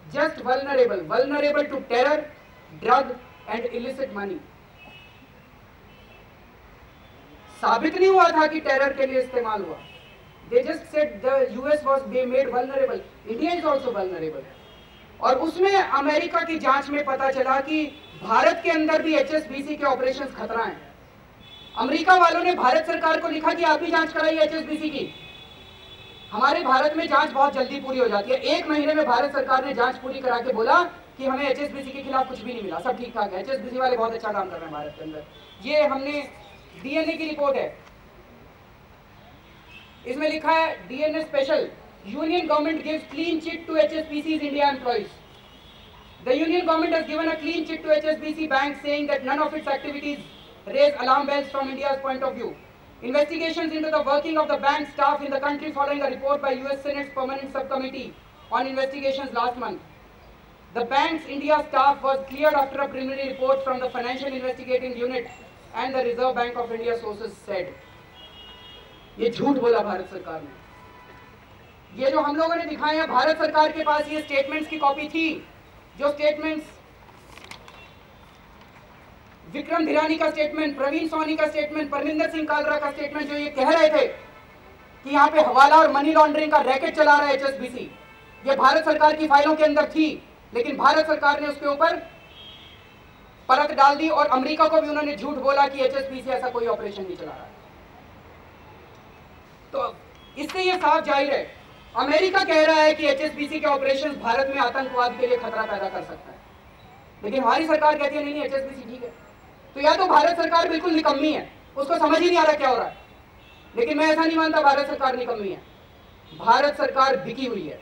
just vulnerable to terror, drug and illicit money. साबित नहीं हुआ था कि टेरर के लिए इस्तेमाल हुआ, they just said the US was made vulnerable, India is also vulnerable। और उसमें अमेरिका की जांच में पता चला कि भारत के अंदर भी HSBC के ऑपरेशंस खतरा हैं। अमेरिका वालों ने भारत सरकार को लिखा कि आप भी जांच कराइए HSBC की। हमारे भारत में जांच बहुत जल्दी पूरी हो जाती है, 1 महीने में भारत सरकार ने जांच पूरी करा के बोला कि हमें HSBC के खिलाफ कुछ भी नहीं मिला, सब ठीक ठाक है। HSBC वाले बहुत अच्छा काम कर रहे हैं भारत के अंदर। ये हमने DNA की रिपोर्ट है, इसमें लिखा है DNA special, union government gives clean chit to HSBC's India employees। The union government has given a clean chit to HSBC Bank saying that none of its activities raise alarm bells from India's point of view. Investigations into the working of the bank staff in the country following a report by US Senate's Permanent Subcommittee on Investigations last month. The bank's India staff was cleared after a preliminary report from the Financial Investigating Unit and the Reserve Bank of India sources said। ये झूठ बोला भारत सरकार ने। ये जो हम लोगों ने दिखाए हैं, भारत सरकार के पास ये स्टेटमेंट्स की कॉपी थी, जो स्टेटमेंट्स विक्रम धिरानी का स्टेटमेंट, प्रवीण सोनी का स्टेटमेंट, परमिंदर सिंह कालरा का स्टेटमेंट, जो ये कह रहे थे कि यहाँ पे हवाला और मनी लॉन्ड्रिंग का रैकेट चला रहा है HSBC, ये भारत सरकार की फाइलों के अंदर थी, लेकिन भारत सरकार ने उसके ऊपर परत डाल दी और अमेरिका को भी उन्होंने झूठ बोला कि HSBC ऐसा कोई ऑपरेशन नहीं चला रहा है। तो इससे ये साफ जाहिर है, अमेरिका कह रहा है कि HSBC के ऑपरेशंस भारत में आतंकवाद के लिए खतरा पैदा कर सकता है, लेकिन हमारी सरकार कहती है नहीं HSBC ठीक है। तो या तो भारत सरकार बिल्कुल निकम्मी है, उसको समझ ही नहीं आ रहा क्या हो रहा है, लेकिन मैं ऐसा नहीं मानता भारत सरकार निकम्मी है। भारत सरकार बिकी हुई है,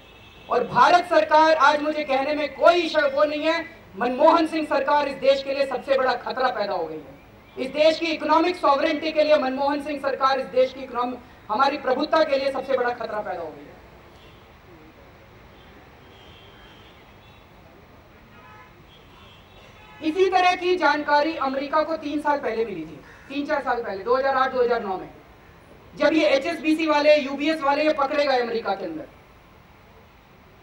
और भारत सरकार, आज मुझे कहने में कोई वो नहीं है, मनमोहन सिंह सरकार इस देश के लिए सबसे बड़ा खतरा पैदा हो गई है। इस देश की इकोनॉमिक सॉवरेंटी के लिए मनमोहन सिंह सरकार, इस देश की हमारी प्रभुत्ता के लिए सबसे बड़ा खतरा पैदा हो गई है। इसी तरह की जानकारी अमेरिका को 3 साल पहले मिली थी, 3-4 साल पहले, 2008-2009 में, जब ये HSBC वाले, UBS वाले ये पकड़े गए अमेरिका के अंदर,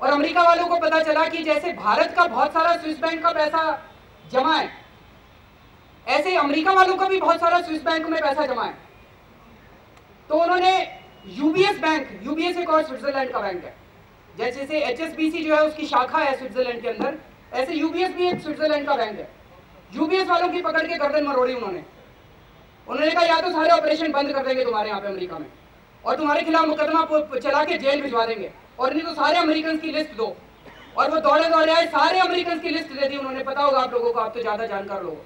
और अमेरिका वालों को पता चला कि जैसे भारत का बहुत सारा स्विस बैंक का पैसा जमा है, ऐसे अमेरिका वालों का भी बहुत सारा स्विस बैंक में पैसा जमा है। तो उन्होंने UBS बैंक, UBS एक और स्विट्जरलैंड का बैंक है, जैसे HSBC जो है उसकी शाखा है स्विट्जरलैंड के अंदर, ऐसे UBS भी एक स्विट्जरलैंड का बैंक है। UBS वालों की पकड़ के गर्दन मरोड़ी उन्होंने कहा या तो सारे ऑपरेशन बंद कर देंगे तुम्हारे यहाँ पे अमेरिका में, और तुम्हारे खिलाफ मुकदमा चला के जेल भिजवा देंगे, और नहीं तो सारे अमेरिकन की लिस्ट दो। और वो दौड़े दौड़े आए, सारे अमेरिकन की लिस्ट दे दी उन्होंने। पता होगा आप लोगों को, आप तो ज्यादा जानकार लोग,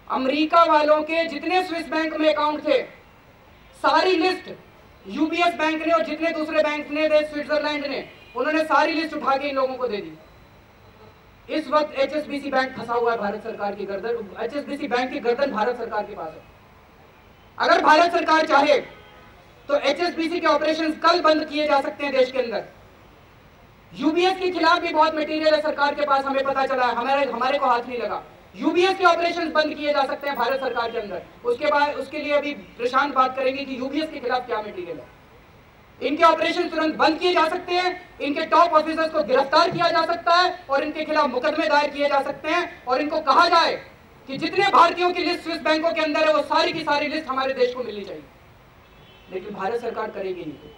अमेरिका वालों के जितने स्विस बैंक में अकाउंट थे, सारी लिस्ट यूबीएस बैंक ने और जितने दूसरे बैंक ने थे, स्विट्जरलैंड ने, उन्होंने सारी लिस्ट उठा के इन लोगों को दे दी। इस वक्त एचएसबीसी बैंक फंसा हुआ है भारत सरकार की गर्दन। एचएसबीसी बैंक की गर्दन भारत सरकार के पास है। अगर भारत सरकार चाहे तो एचएसबीसी के ऑपरेशंस कल बंद किए जा सकते हैं देश के अंदर। यूबीएस के खिलाफ भी बहुत मटेरियल है सरकार के पास, हमें पता चला है, हमारे को हाथ नहीं लगा। यूबीएस के ऑपरेशंस बंद किए जा सकते हैं भारत सरकार के अंदर। उसके बाद उसके लिए अभी प्रशांत बात करेंगे कि यूबीएस के खिलाफ क्या मटेरियल है। इनके ऑपरेशन तुरंत बंद किए जा सकते हैं, इनके टॉप ऑफिसर्स को गिरफ्तार किया जा सकता है और इनके खिलाफ मुकदमे दायर किए जा सकते हैं और इनको कहा जाए कि जितने भारतीयों की लिस्ट स्विस बैंकों के अंदर है वो सारी की सारी लिस्ट हमारे देश को मिलनी चाहिए। लेकिन भारत सरकार करेगी नहीं।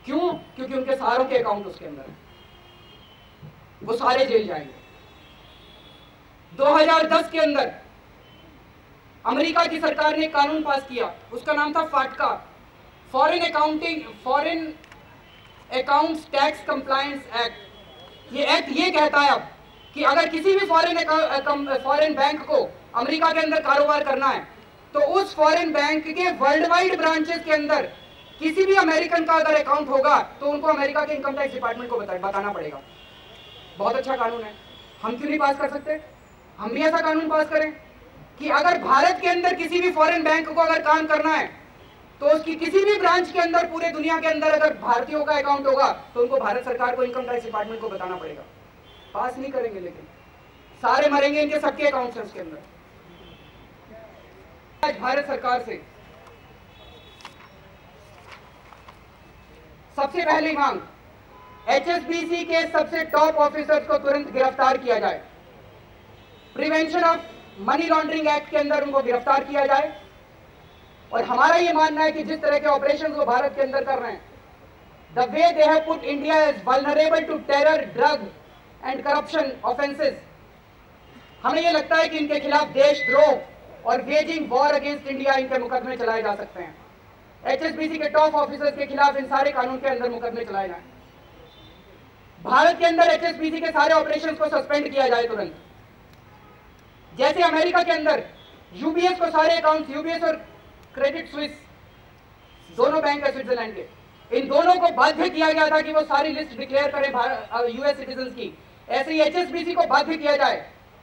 क्यों? क्योंकि उनके सारों के अकाउंट उसके अंदर है, वो सारे जेल जाएंगे। 2010 के अंदर अमेरिका की सरकार ने कानून पास किया, उसका नाम था फाटका, foreign accounts tax compliance act. ये एक्ट ये कहता है अब कि अगर किसी भी फॉरेन बैंक को अमेरिका के अंदर कारोबार करना है तो उस फॉरेन बैंक के वर्ल्ड वाइड ब्रांचेस के अंदर किसी भी अमेरिकन का अगर अकाउंट होगा तो उनको अमेरिका के इनकम टैक्स डिपार्टमेंट को बताना पड़ेगा। बहुत अच्छा कानून है, हम क्यों नहीं पास कर सकते? हम भी ऐसा कानून पास करें कि अगर भारत के अंदर किसी भी फॉरेन बैंक को अगर काम करना है तो उसकी किसी भी ब्रांच के अंदर पूरे दुनिया के अंदर अगर भारतीयों का अकाउंट होगा तो उनको भारत सरकार को इनकम टैक्स डिपार्टमेंट को बताना पड़ेगा। पास नहीं करेंगे, लेकिन सारे मरेंगे, इनके सबके अकाउंट्स हैं उसके अंदर। आज भारत सरकार से सबसे पहली मांग, एचएसबीसी के सबसे टॉप ऑफिसर्स को तुरंत गिरफ्तार किया जाए। Prevention of money laundering act के अंदर उनको गिरफ्तार किया जाए। और हमारा ये मानना है कि जिस तरह के ऑपरेशंस वो भारत के अंदर कर रहे हैं, the way they have put India as vulnerable to terror, drug and corruption offences, हमें ये लगता है कि इनके खिलाफ देशद्रोह और वेजिंग वॉर अगेंस्ट इंडिया इनके मुकदमे चलाए जा सकते हैं। एचएसबीसी के टॉप ऑफिसर्स के खिलाफ इन सारे कानून के अंदर मुकदमे चलाए जाए। भारत के अंदर एचएसबीसी के सारे ऑपरेशंस को सस्पेंड किया जाए तुरंत। जैसे अमेरिका के अंदर यूबीएस को सारे अकाउंट, यूबीएस और क्रेडिट स्विस दोनों बैंक है स्विट्जरलैंड के, इन दोनों को बाध्य किया गया था कि वो सारी लिस्ट डिक्लेयर करें यूएस सिटीजन्स की। ऐसे ही एचएसबीसी को बाध्य किया जाए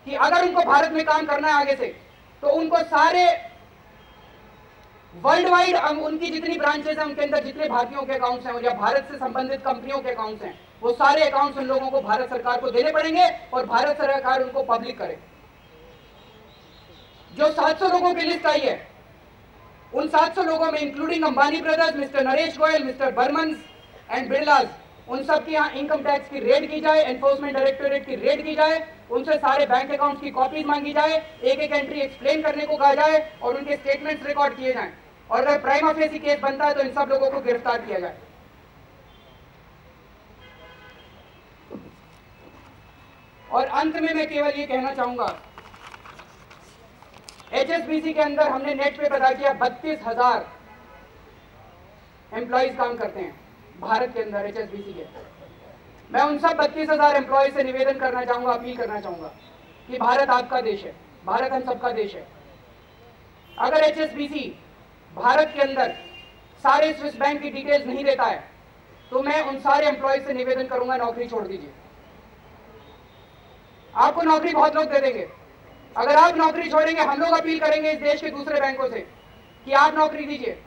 कि अगर उनको भारत में काम करना है आगे से तो उनको सारे वर्ल्ड वाइड उनकी जितनी ब्रांचेस हैं उनके अंदर जितने भारतीयों के अकाउंट्स हैं या भारत से संबंधित कंपनियों के अकाउंट्स हैं वो सारे अकाउंट्स उन लोगों को भारत सरकार को देने पड़ेंगे और भारत सरकार उनको पब्लिक करे। जो 700 लोगों की लिस्ट आई है उन 700 लोगों में including Ambani brothers, mister Naresh Goyal, mister Burman and Birlas, उन सब की यहाँ इनकम टैक्स की रेड की जाए, एनफोर्समेंट डायरेक्टोरेट की रेड की जाए, उनसे सारे बैंक अकाउंट्स की कॉपीज मांगी जाए, एक एक एंट्री एक्सप्लेन करने को कहा जाए और उनके स्टेटमेंट्स रिकॉर्ड किए जाएं और अगर प्राइमा फेसी केस बनता है तो इन सब लोगों को गिरफ्तार किया जाए। और अंत में मैं केवल ये कहना चाहूंगा, एचएसबीसी के अंदर हमने नेट पे पता किया 32,000 एम्प्लॉइज काम करते हैं भारत के अंदर एचएसबीसी के। मैं उन सब 32,000 एम्प्लॉइज से निवेदन करना चाहूंगा, अपील करना चाहूंगा कि भारत आपका देश है, भारत हम सबका देश है। अगर एचएसबीसी भारत के अंदर सारे स्विस बैंक की डिटेल्स नहीं देता है तो मैं उन सारे एम्प्लॉइज से निवेदन करूंगा नौकरी छोड़ दीजिए। आपको नौकरी बहुत लोग दे देंगे, अगर आप नौकरी छोड़ेंगे हम लोग अपील करेंगे इस देश के दूसरे बैंकों से कि आप नौकरी दीजिए,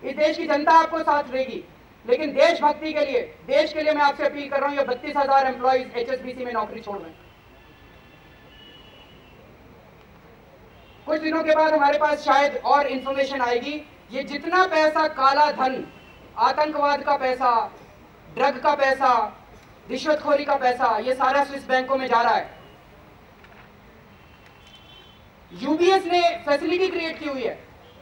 इस देश की जनता आपको साथ देगी। लेकिन देशभक्ति के लिए, देश के लिए मैं आपसे अपील कर रहा हूं, ये 32,000 एम्प्लॉइज एचएसबीसी में नौकरी छोड़ दें। कुछ दिनों के बाद हमारे पास शायद और इंफॉर्मेशन आएगी, ये जितना पैसा काला धन, आतंकवाद का पैसा, ड्रग का पैसा, रिश्वतखोरी का पैसा, ये सारा स्विस बैंकों में जा रहा है। यूबीएस ने फैसिलिटी क्रिएट की हुई है,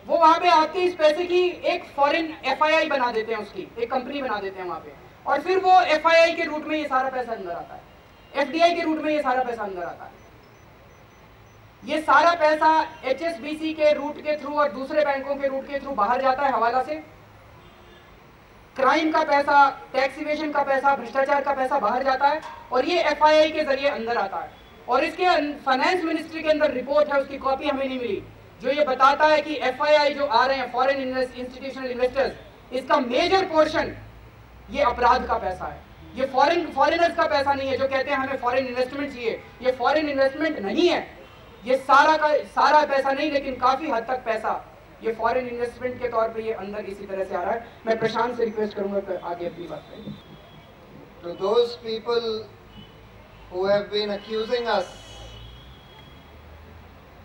वो वहां पे आपके इस पैसे की एक फॉरेन एफआईआई बना देते हैं, उसकी एक कंपनी बना देते हैं वहां पे, और फिर वो एफआईआई के रूट में ये सारा पैसा अंदर आता है, एफडीआई के रूट में ये सारा पैसा अंदर आता है। ये सारा पैसा एचएसबीसी के रूट के थ्रू और दूसरे बैंकों के रूट के थ्रू बाहर जाता है हवाला से। क्राइम का पैसा, टैक्स इवेशन का पैसा, भ्रष्टाचार का पैसा बाहर जाता है और ये एफआईआई के जरिए अंदर आता है। और इसके फाइनेंस मिनिस्ट्री के अंदर रिपोर्ट है, उसकी कॉपी हमें नहीं मिली, जो ये बताता है कि FII जो आ रहे हैं फॉरेन इंस्टीट्यूशनल इन्वेस्टर्स, इसका मेजर पोर्शन ये अपराध का पैसा है। ये फॉरेनर्स का पैसा नहीं है जो कहते हैं हमें फॉरेन इन्वेस्टमेंट चाहिए। ये फॉरेन इन्वेस्टमेंट नहीं है, ये सारा का सारा पैसा नहीं, लेकिन काफी हद तक पैसा ये फॉरेन इन्वेस्टमेंट के तौर पे ये अंदर इसी तरह से आ रहा है। मैं प्रशांत से रिक्वेस्ट करूंगा कि आगे अपनी बात करें। To those people who have been accusing us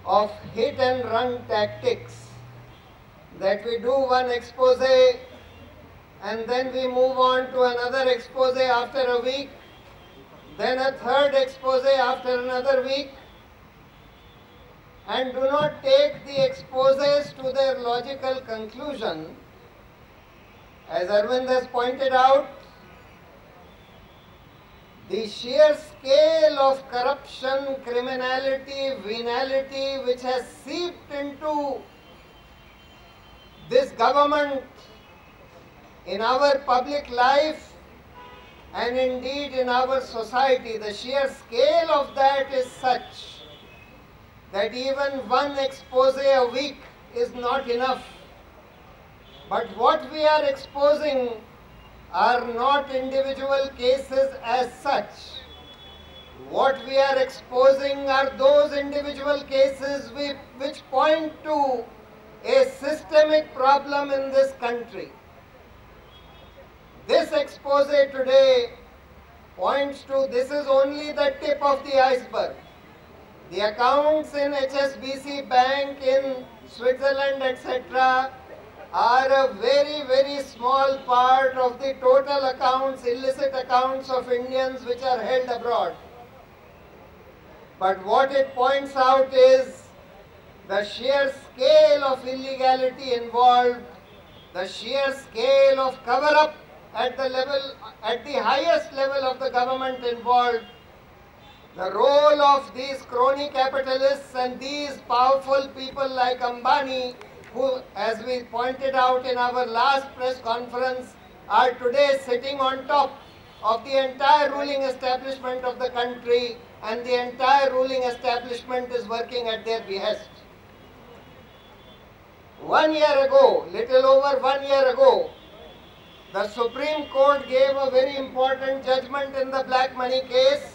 of hit and run tactics, that we do one expose and then we move on to another expose after a week, then a third expose after another week, and do not take the exposes to their logical conclusion. As Arvind has pointed out, the sheer scale of corruption, criminality, venality which has seeped into this government, in our public life and indeed in our society, the sheer scale of that is such that even one expose a week is not enough. But what we are exposing are not individual cases as such. What we are exposing are those individual cases which point to a systemic problem in this country. This expose today points to this is only the tip of the iceberg. The accounts in HSBC Bank in Switzerland, etc., are a very, very small part of the total accounts, illicit accounts of Indians which are held abroad. But what it points out is the sheer scale of illegality involved, the sheer scale of cover-up at the highest level of the government involved, the role of these crony capitalists and these powerful people like Ambani, who, as we pointed out in our last press conference, are today sitting on top of the entire ruling establishment of the country, and the entire ruling establishment is working at their behest. 1 year ago, little over 1 year ago, the Supreme Court gave a very important judgment in the black money case,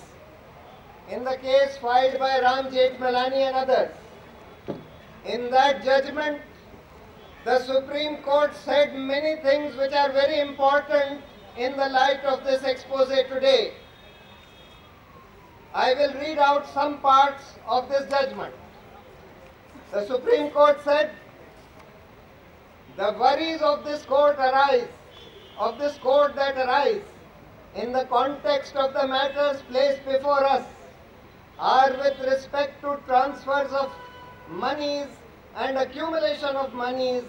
in the case filed by Ram Jethmalani and others. In that judgment, the Supreme Court said many things which are very important in the light of this expose today. I will read out some parts of this judgment. The Supreme Court said, the worries of this court arise, in the context of the matters placed before us are with respect to transfers of monies and accumulation of monies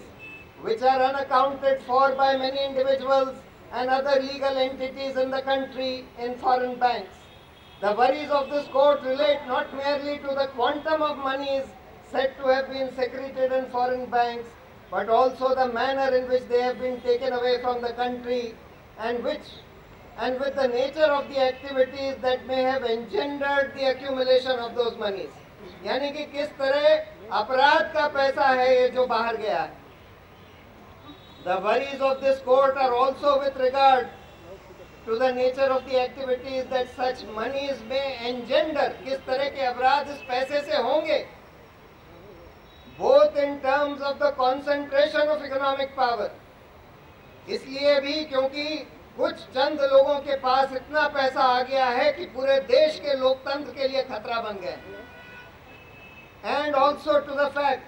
which are unaccounted for by many individuals and other legal entities in the country in foreign banks. The worries of this court relate not merely to the quantum of monies said to have been secreted in foreign banks, but also the manner in which they have been taken away from the country and with the nature of the activities that may have engendered the accumulation of those monies. यानी कि किस तरह अपराध का पैसा है ये जो बाहर गया है. The worries of this court are also with regard to the nature of the activities that such monies may engender. किस तरह के अपराध इस पैसे से होंगे, both in terms of the concentration of economic power. इसलिए भी क्योंकि कुछ चंद लोगों के पास इतना पैसा आ गया है कि पूरे देश के लोकतंत्र के लिए खतरा बन गए. And also to the fact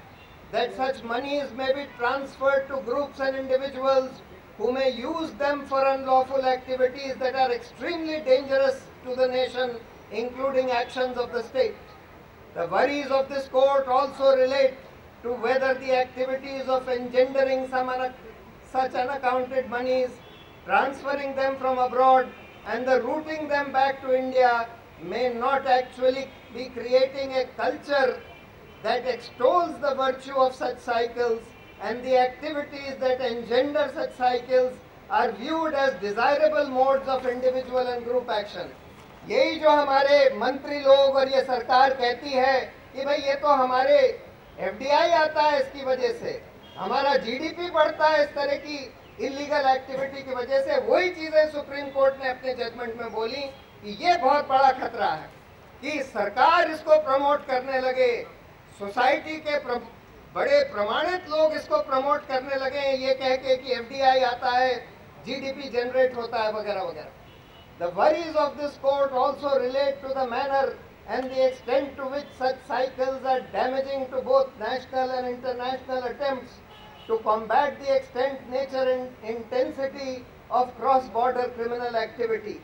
that such monies may be transferred to groups and individuals who may use them for unlawful activities that are extremely dangerous to the nation, including actions of the state. The worries of this court also relate to whether the activities of engendering such unaccounted monies, transferring them from abroad and the routing them back to India may not actually be creating a culture that extols the virtue of such cycles, and the activities that engender such cycles are viewed as desirable modes of individual and group action. यही जो हमारे मंत्री लोग और ये सरकार कहती है कि भाई ये तो हमारे एफडीआई आता है इसकी वजह से, हमारा जीडीपी बढ़ता है इस तरह की इलीगल एक्टिविटी की वजह से। वही चीजें सुप्रीम कोर्ट ने अपने जजमेंट में बोली कि ये बहुत बड़ा खतरा है कि सरकार इसको प्रमोट करने लगे, सोसाइटी के बड़े प्रमाणित लोग इसको प्रमोट करने लगे ये कह के कि एफडीआई आता है, जीडीपी जनरेट होता है वगैरह वगैरह। The worries of this court also relate to the manner and the extent to which such cycles are damaging to both national and international attempts to combat the extent, nature and intensity of cross-border criminal activity.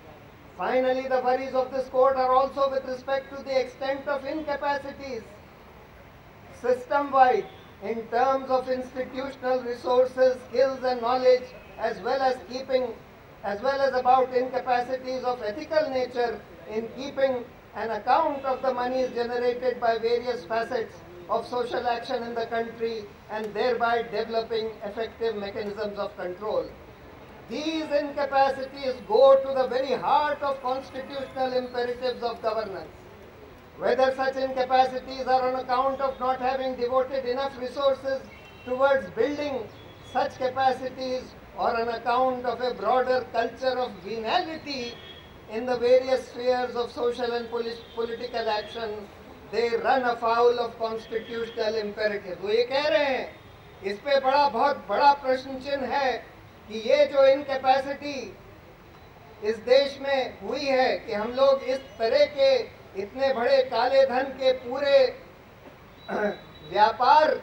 Finally, the worries of this court are also with respect to the extent of incapacities system-wide in terms of institutional resources, skills and knowledge, as well as about incapacities of ethical nature in keeping an account of the monies generated by various facets of social action in the country and thereby developing effective mechanisms of control. These incapacities go to the very heart of constitutional imperatives of governance. Whether such incapacities are on account of not having devoted enough resources towards building such capacities or on account of a broader culture of venality in the various spheres of social and political action, they run afoul of constitutional imperatives. वो ये कह रहे हैं, इस पे बहुत बड़ा प्रश्न चिन्ह है कि ये जो इनकैपेसिटी इस देश में हुई है कि हम लोग इस तरह के इतने बड़े काले धन के पूरे व्यापार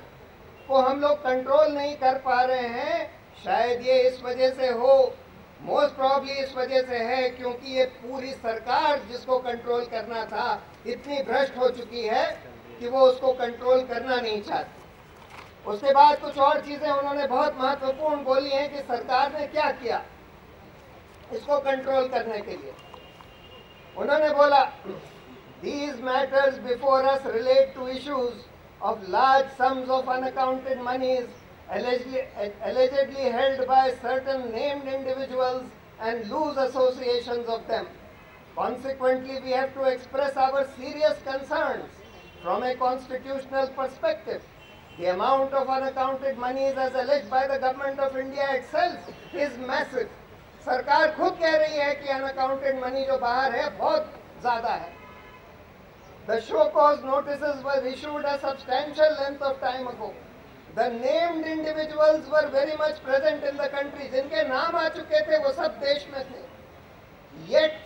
को हम लोग कंट्रोल नहीं कर पा रहे हैं, शायद ये इस वजह से हो, मोस्ट प्रॉब्ली इस वजह से है क्योंकि ये पूरी सरकार जिसको कंट्रोल करना था इतनी भ्रष्ट हो चुकी है कि वो उसको कंट्रोल करना नहीं चाहती। उसके बाद कुछ और चीजें उन्होंने बहुत महत्वपूर्ण बोली हैं कि सरकार ने क्या किया इसको कंट्रोल करने के लिए। उन्होंने बोला, these matters before us relate to issues of large sums of unaccounted monies allegedly held by certain named individuals and loose associations of them. Consequently, we have to express our serious concerns from a constitutional perspective. The amount of unaccounted monies as alleged by the government of India itself is massive. सरकार खुद कह रही है कि unaccounted money जो बाहर है बहुत ज्यादा है। The show cause notices were issued a substantial length of time ago. The named individuals were very much present in the country. जिनके नाम आ चुके थे वो सब देश में थे। Yet,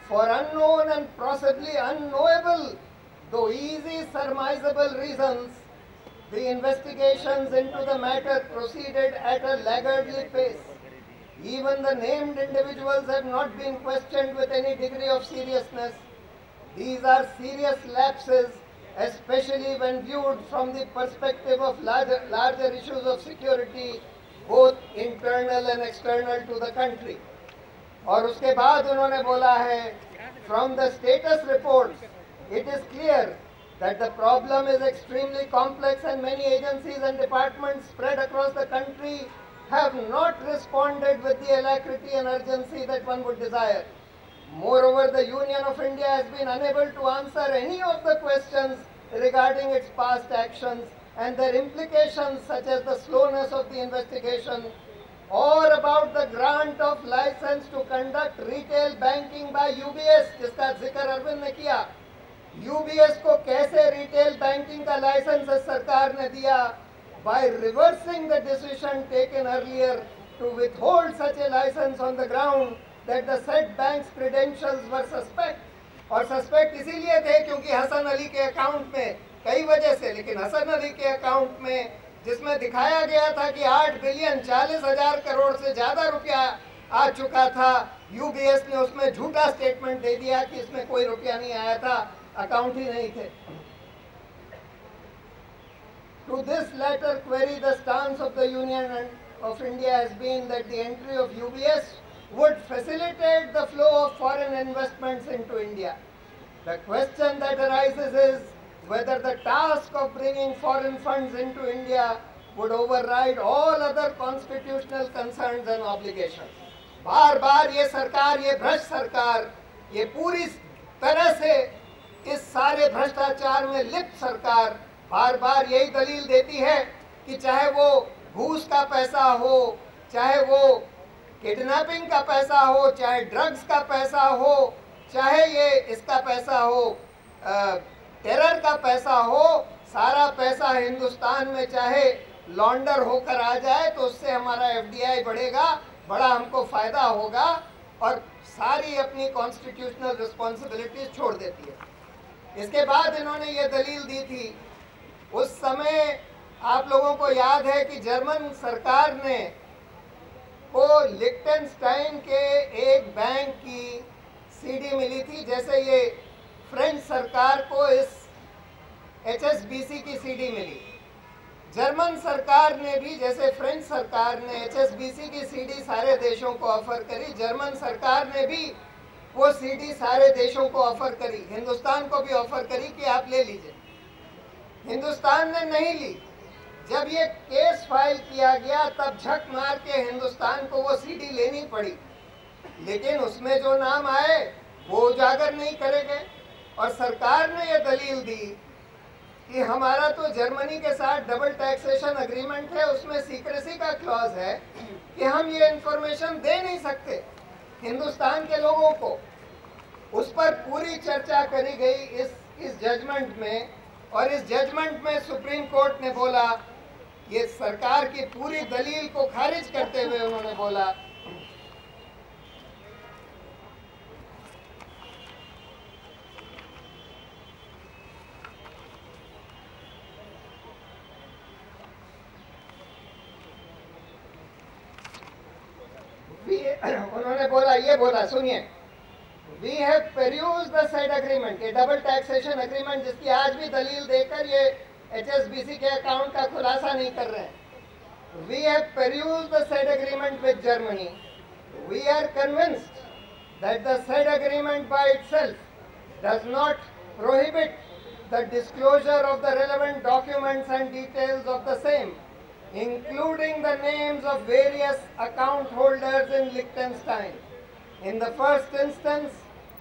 for unknown and possibly unknowable, though easy surmisable reasons, the investigations into the matter proceeded at a laggardly pace. Even the named individuals have not been questioned with any degree of seriousness. These are serious lapses, especially when viewed from the perspective of larger issues of security, both internal and external to the country. और उसके बाद उन्होंने बोला है, from the status reports, it is clear that the problem is extremely complex and many agencies and departments spread across the country have not responded with the alacrity and urgency that one would desire. Moreover, the Union of India has been unable to answer any of the questions regarding its past actions and their implications, such as the slowness of the investigation or about the grant of license to conduct retail banking by UBS, जिसका जिक्र अरविंद ने किया। UBS को कैसे retail banking का licence सरकार ने दिया? By reversing the decision taken earlier to withhold such a license on the ground that the said bank's credentials were suspect. और सस्पेक्ट इसीलिए थे क्योंकि हसन अली के अकाउंट में कई वजह से, लेकिन हसन अली के अकाउंट में जिसमें दिखाया गया था कि 8 बिलियन 40,000 करोड़ से ज्यादा रुपया आ चुका था, यूबीएस ने उसमें झूठा स्टेटमेंट दे दिया कि इसमें कोई रुपया नहीं आया था, अकाउंट ही नहीं थे। To this latter query, the stance of the Union of India has been that the entry of UBS would facilitate the flow of foreign investments into India. The question that arises is whether the task of bringing foreign funds into India would override all other constitutional concerns and obligations. बार बार ये सरकार, ये भ्रष्ट सरकार, ये पूरी तरह से इस सारे भ्रष्टाचार में लिप्त सरकार बार बार यही दलील देती है कि चाहे वो घूस का पैसा हो, चाहे वो किडनैपिंग का पैसा हो, चाहे ड्रग्स का पैसा हो, चाहे ये इसका पैसा हो, टेरर का पैसा हो, सारा पैसा हिंदुस्तान में चाहे लॉन्डर होकर आ जाए तो उससे हमारा एफडीआई बढ़ेगा, बड़ा हमको फायदा होगा, और सारी अपनी कॉन्स्टिट्यूशनल रिस्पॉन्सिबिलिटीज छोड़ देती है। इसके बाद इन्होंने ये दलील दी थी, उस समय आप लोगों को याद है कि जर्मन सरकार ने को लिक्टेनस्टाइन के एक बैंक की सीडी मिली थी, जैसे ये फ्रेंच सरकार को इस एचएसबीसी की सीडी मिली। जर्मन सरकार ने भी, जैसे फ्रेंच सरकार ने एचएसबीसी की सीडी सारे देशों को ऑफर करी, जर्मन सरकार ने भी वो सीडी सारे देशों को ऑफर करी, हिंदुस्तान को भी ऑफर करी कि आप ले लीजिए। हिंदुस्तान ने नहीं ली। जब ये केस फाइल किया गया तब झक मार के हिंदुस्तान को वो सीडी लेनी पड़ी, लेकिन उसमें जो नाम आए वो उजागर नहीं करे गए, और सरकार ने ये दलील दी कि हमारा तो जर्मनी के साथ डबल टैक्सेशन एग्रीमेंट है, उसमें सीक्रेसी का क्लॉज है कि हम ये इंफॉर्मेशन दे नहीं सकते हिंदुस्तान के लोगों को। उस पर पूरी चर्चा करी गई इस जजमेंट में, और इस जजमेंट में सुप्रीम कोर्ट ने बोला, ये सरकार की पूरी दलील को खारिज करते हुए उन्होंने बोला ये बोला सुनिए, we have perused the said agreement, ये डबल टैक्सेशन एग्रीमेंट जिसकी आज भी दलील देकर ये एचएसबीसी के अकाउंट का खुलासा नहीं कर रहे हैं। We have perused the said agreement with Germany, we are convinced that the said agreement by itself does not prohibit the disclosure of the relevant documents and details of the same, including the names of various account holders in Liechtenstein. In the first instance,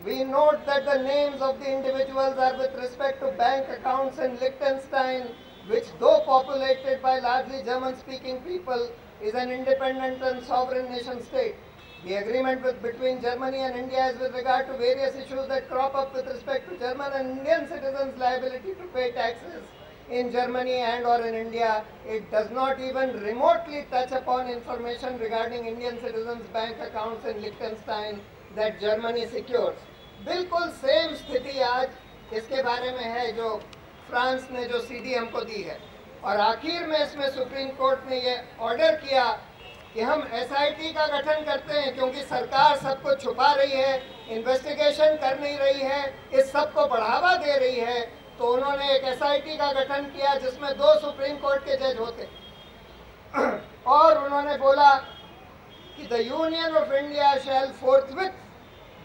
we note that the names of the individuals are with respect to bank accounts in Liechtenstein, which though populated by largely German-speaking people, is an independent and sovereign nation state. The agreement between Germany and India is with regard to various issues that crop up with respect to German and Indian citizens' liability to pay taxes in Germany and or in India. It does not even remotely touch upon information regarding Indian citizens' bank accounts in Liechtenstein that Germany secures. बिल्कुल same स्थिति आज इसके बारे में है जो France ने जो सीडी हमको दी है, और आखिर में इसमें सुप्रीम कोर्ट ने ये ऑर्डर किया कि हम एसआईटी का गठन करते हैं, क्योंकि सरकार सब कुछ छुपा रही है, इन्वेस्टिगेशन कर नहीं रही है, इस सब को बढ़ावा दे रही है। तो उन्होंने एक एसआईटी का गठन किया जिसमें 2 सुप्रीम कोर्ट के जज होते, और उन्होंने बोला कि the union of India shall फोर्थविथ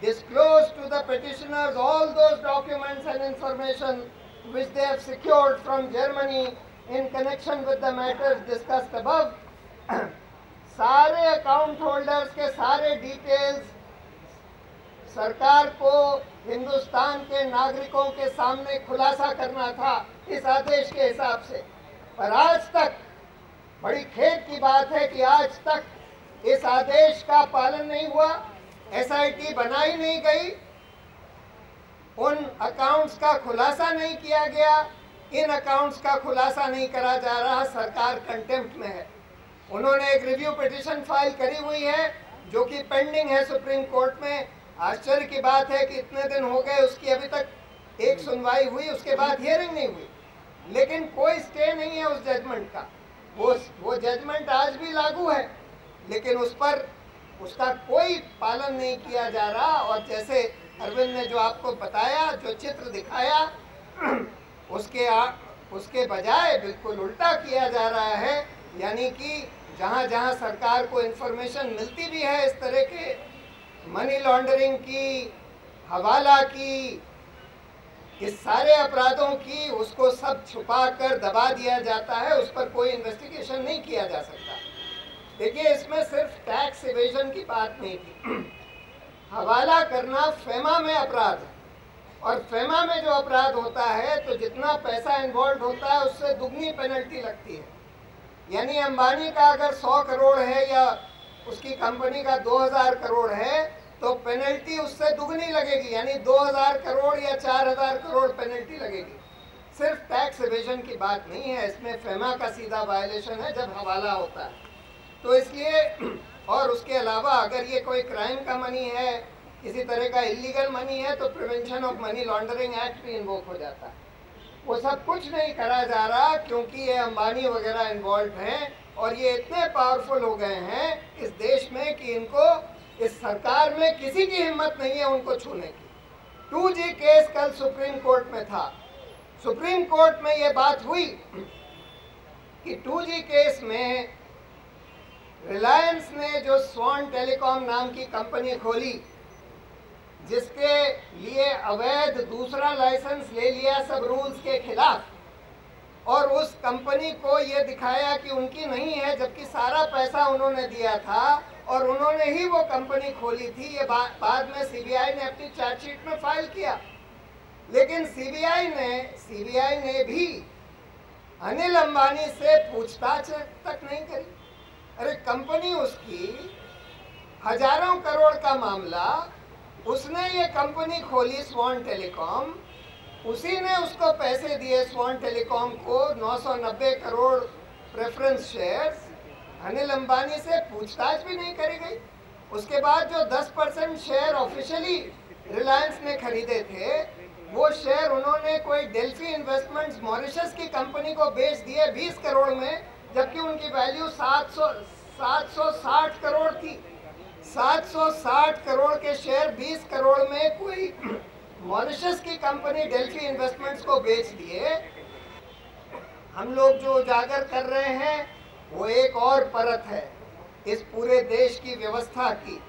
disclose to the petitioners all those documents and information which they have secured from Germany in connection with the matters discussed above. सारे अकाउंट होल्डर्स के सारे डिटेल्स सरकार को हिंदुस्तान के नागरिकों के सामने खुलासा करना था इस आदेश के हिसाब से, पर आज तक बड़ी खेद की बात है कि आज तक इस आदेश का पालन नहीं हुआ, एसआईटी बनाई नहीं गई, उन अकाउंट्स का खुलासा नहीं किया गया, इन अकाउंट्स का खुलासा नहीं करा जा रहा, सरकार कंटेम्प्ट में है। उन्होंने एक रिव्यू पिटीशन फाइल करी हुई है जो कि पेंडिंग है सुप्रीम कोर्ट में। आश्चर्य की बात है कि इतने दिन हो गए, उसकी अभी तक एक सुनवाई हुई, उसके बाद हियरिंग नहीं हुई, लेकिन कोई स्टे नहीं है उस जजमेंट का। वो जजमेंट आज भी लागू है, लेकिन उस पर उसका कोई पालन नहीं किया जा रहा। और जैसे अरविंद ने जो आपको बताया, जो चित्र दिखाया, उसके बजाय बिल्कुल उल्टा किया जा रहा है। यानी कि जहाँ जहाँ सरकार को इन्फॉर्मेशन मिलती भी है इस तरह के मनी लॉन्ड्रिंग की, हवाला की, इस सारे अपराधों की, उसको सब छुपा कर दबा दिया जाता है, उस पर कोई इन्वेस्टिगेशन नहीं किया जा सकता। देखिए, इसमें सिर्फ टैक्स इवेजन की बात नहीं थी, हवाला करना फेमा में अपराध है। और फेमा में जो अपराध होता है तो जितना पैसा इन्वॉल्व होता है उससे दुगनी पेनल्टी लगती है। यानी अंबानी का अगर 100 करोड़ है या उसकी कंपनी का 2000 करोड़ है तो पेनल्टी उससे दुगनी लगेगी, यानी 2000 करोड़ या 4000 करोड़ पेनल्टी लगेगी। सिर्फ टैक्स एवेजन की बात नहीं है, इसमें फेमा का सीधा वायलेशन है जब हवाला होता है। तो इसलिए, और उसके अलावा अगर ये कोई क्राइम का मनी है, किसी तरह का इलीगल मनी है, तो prevention of money laundering act भी इन्वोक हो जाता है। वो सब कुछ नहीं करा जा रहा क्योंकि ये अंबानी वगैरह इन्वॉल्व हैं और ये इतने पावरफुल हो गए हैं इस देश में कि इनको, इस सरकार में किसी की हिम्मत नहीं है उनको छूने की। 2G केस कल सुप्रीम कोर्ट में था। सुप्रीम कोर्ट में ये बात हुई कि 2G केस में रिलायंस ने जो स्वान टेलीकॉम नाम की कंपनी खोली, जिसके लिए अवैध दूसरा लाइसेंस ले लिया सब रूल्स के खिलाफ, और उस कंपनी को ये दिखाया कि उनकी नहीं है, जबकि सारा पैसा उन्होंने दिया था और उन्होंने ही वो कंपनी खोली थी। ये बाद में सीबीआई ने अपनी चार्जशीट में फाइल किया, लेकिन सीबीआई ने भी अनिल अंबानी से पूछताछ तक नहीं करी। अरे कंपनी उसकी हजारों करोड़ का मामला, उसने ये कंपनी खोली स्वान टेलीकॉम, उसी ने उसको पैसे दिए स्वान टेलीकॉम को 990 करोड़ प्रेफरेंस शेयर्स। अनिल अंबानी से पूछताछ भी नहीं करी गई। उसके बाद जो 10% शेयर ऑफिशियली रिलायंस ने खरीदे थे, वो शेयर उन्होंने कोई डेल्फी इन्वेस्टमेंट्स मॉरिशस की कंपनी को बेच दिए 20 करोड़ में, जबकि उनकी वैल्यू 760 करोड़ थी। 760 करोड़ के शेयर 20 करोड़ में कोई मॉरिशस की कंपनी डेल्फी इन्वेस्टमेंट्स को बेच दिए। हम लोग जो उजागर कर रहे हैं वो एक और परत है इस पूरे देश की व्यवस्था की,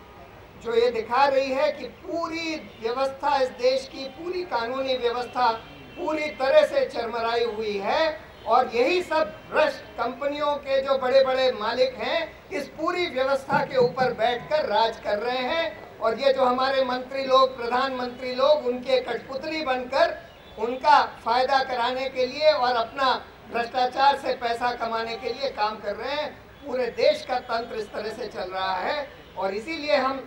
जो ये दिखा रही है कि पूरी व्यवस्था, इस देश की पूरी कानूनी व्यवस्था पूरी तरह से चरमराई हुई है। और यही सब भ्रष्ट कंपनियों के जो बड़े बड़े मालिक हैं इस पूरी व्यवस्था के ऊपर बैठकर राज कर रहे हैं। और ये जो हमारे मंत्री लोग, प्रधानमंत्री लोग, उनके कठपुतली बनकर उनका फायदा कराने के लिए और अपना भ्रष्टाचार से पैसा कमाने के लिए काम कर रहे हैं। पूरे देश का तंत्र इस तरह से चल रहा है और इसीलिए हम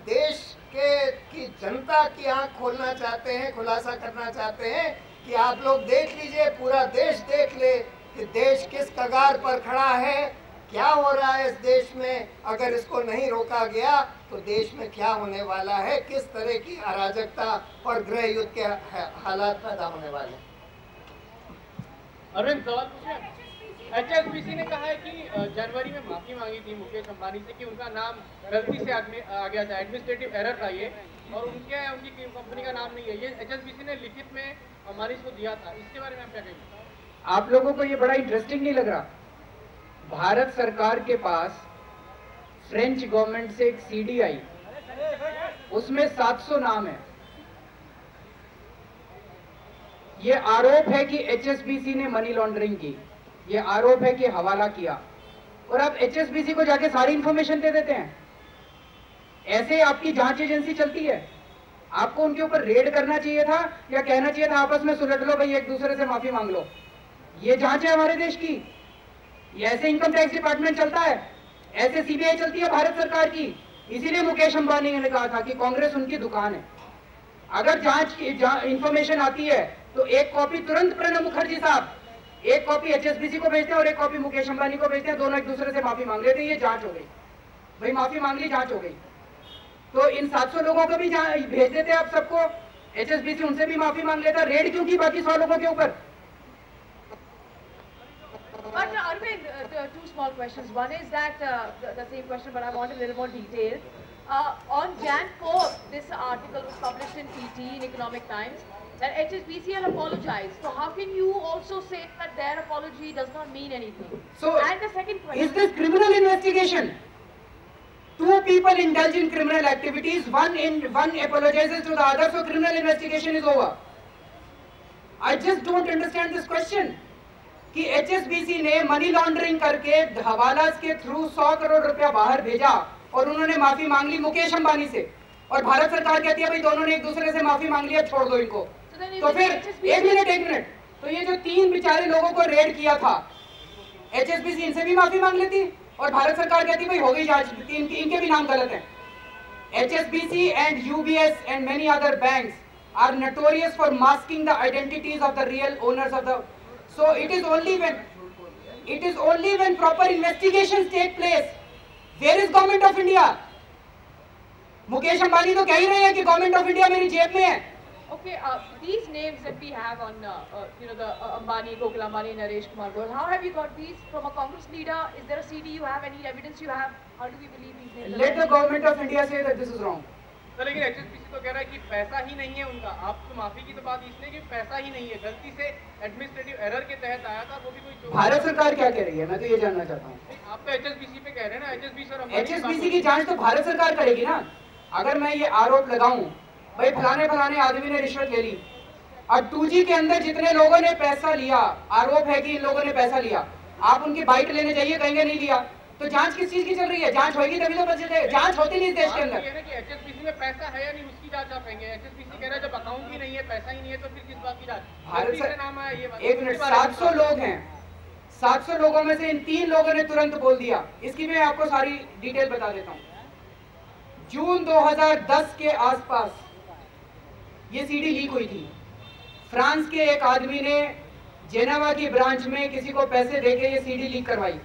देश की जनता की आंख खोलना चाहते हैं, खुलासा करना चाहते हैं कि आप लोग देख लीजिए, पूरा देश देख ले कि देश किस कगार पर खड़ा है, क्या हो रहा है इस देश में। अगर इसको नहीं रोका गया तो देश में क्या होने वाला है, किस तरह की अराजकता और गृह युद्ध के हालात पैदा होने वाले हैं। अरविंद, सवाल पूछे। HSBC ने कहा है कि जनवरी में माफी मांगी थी मुकेश अंबानी से कि उनका नाम गलती से आ गया था, एडमिनिस्ट्रेटिव एरर था ये, और उनकी कंपनी का नाम नहीं है। ये HSBC ने लिखित में अंबानी को दिया था। इसके बारे में आप क्या कहेंगे? आप लोगों को ये बड़ा इंटरेस्टिंग नहीं लग रहा? भारत सरकार के पास फ्रेंच गवर्नमेंट से एक CD आई, उसमें 700 नाम है। ये आरोप है कि HSBC ने मनी लॉन्ड्रिंग की, ये आरोप है कि हवाला किया, और आप HSBC को जाके सारी इंफॉर्मेशन दे देते हैं। ऐसे आपकी जांच एजेंसी चलती है? आपको उनके ऊपर रेड करना चाहिए था या कहना चाहिए था आपस में सुलझ लो भाई, एक दूसरे से माफी मांग लो। ये जांच है हमारे देश की। ये ऐसे इनकम टैक्स डिपार्टमेंट चलता है, ऐसे CBI चलती है भारत सरकार की। इसीलिए मुकेश अंबानी ने कहा था कि कांग्रेस उनकी दुकान है। अगर जांच की इंफॉर्मेशन आती है तो एक कॉपी तुरंत प्रणब मुखर्जी साहब, एक कॉपी HSBC को भेजते हैं और एक कॉपी मुकेश अंबानी को भेजते हैं, दोनों एक दूसरे से माफी मांग लेते हैं। ये जांच हो गई भाई, माफी मांग ली, जांच हो गई। तो इन 700 लोगों को भी भेज देते आप सबको, HSBC उनसे भी माफी मांग लेता। रेड क्यों की बाकी 100 लोगों के ऊपर? But Arvind, two small questions. One is that the same question, but I want a little more detail. On Jan 4, this article was published in ET, in Economic Times, that HSBC had apologized. So how can you also say that their apology does not mean anything? So, and the second question, is this criminal investigation? Two people indulge in criminal activities, one apologizes to the other, so criminal investigation is over. I just don't understand this question. कि HSBC ने money laundering करके हवाला के through 100 crore रुपया बाहर भेजा और उन्होंने माफी मांग ली मुकेश अंबानी से। और भारत सरकार कहती है भाई दोनों ने एक दूसरे से माफी मांग लिया, छोड़ दो इनको। तो फिर एक मिनट, तो ये जो 3 बेचारे लोगों को रेड किया था, HSBC इनसे भी माफी मांग लेती और भारत सरकार कहती भाई हो गई जांच, इनके भी नाम गलत हैं। HSBC and UBS and many other banks are notorious for masking the identities of the real owners of the. So it is only when proper investigations take place. Where is Government of India? Mukesh Ambani तो कह ही रहे हैं कि government of India मेरी जेब में है। Okay, these names that we have on, the Ambani, Gokul Ambani, Naresh Kumar Goyal, how have you got these from a Congress leader? Is there a CD you have, any evidence you have? How do we believe these names? Let the government of India say that this is wrong. तो लेकिन HSBC तो कह रहा है कि पैसा ही नहीं है उनका। आपको माफी की तो बात इसलिए कि पैसा ही नहीं है, गलती से एडमिनिस्ट्रेटिव एरर के तहत आया था, वो भी कोई। भारत सरकार क्या कह रही है, मैं तो ये जानना चाहता हूँ। आप तो HSBC पे कह रहे हैं ना, HSBC की जांच तो भारत सरकार करेगी ना। अगर मैं ये आरोप लगाऊं भाई फलाने आदमी ने रिश्वत ले ली, और 2G के अंदर जितने लोगों ने पैसा लिया, आरोप है कि इन लोगों ने पैसा लिया, आप उनकी बाइट लेने जाइए, कहेंगे नहीं लिया, तो जांच किस चीज की चल रही है? जांच होगी तभी तो बचे। जांच होती नहीं इस देश के अंदर। HSBC में पैसा है या नहीं उसकी जांच आप कहेंगे। HSBC कह रहा है जब अकाउंट ही नहीं है, पैसा ही नहीं है, तो फिर किस बात की जांच? भारत से नाम आया ये। एक मिनट, 700 लोग हैं, 700 लोगों में से इन 3 लोगों ने तुरंत बोल दिया। इसकी मैं आपको सारी डिटेल बता देता हूँ। जून 2010 के आसपास ये सीडी लीक हुई थी। फ्रांस के एक आदमी ने जेनेवा की ब्रांच में किसी को पैसे देके ये सीडी लीक करवाई।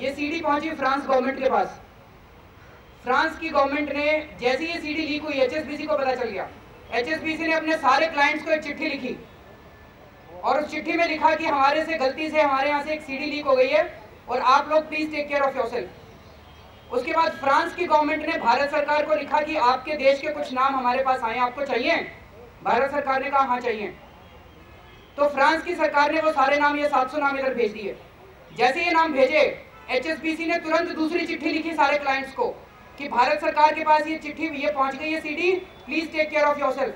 ये सीडी पहुंची फ्रांस गवर्नमेंट के पास। फ्रांस की गवर्नमेंट ने जैसे ये सीडी लीक हुई, HSBC को पता चल गया। HSBC ने अपने सारे क्लाइंट्स को एक चिट्ठी लिखी और उस चिट्ठी में लिखा कि हमारे से गलती से हमारे यहाँ से एक सीडी लीक हो गई है और आप लोग please take care of yourself. उसके बाद फ्रांस की गवर्नमेंट ने भारत सरकार को लिखा कि आपके देश के कुछ नाम हमारे पास आए, आपको चाहिए? भारत सरकार ने कहा हाँ चाहिए। तो फ्रांस की सरकार ने वो सारे नाम, ये 700 नाम इधर भेज दिए। जैसे ये नाम भेजे, HSBC ने तुरंत दूसरी चिट्ठी लिखी सारे क्लाइंट्स को कि भारत सरकार के पास ये चिट्ठी, ये पहुंच गई है CD, please take care of yourself.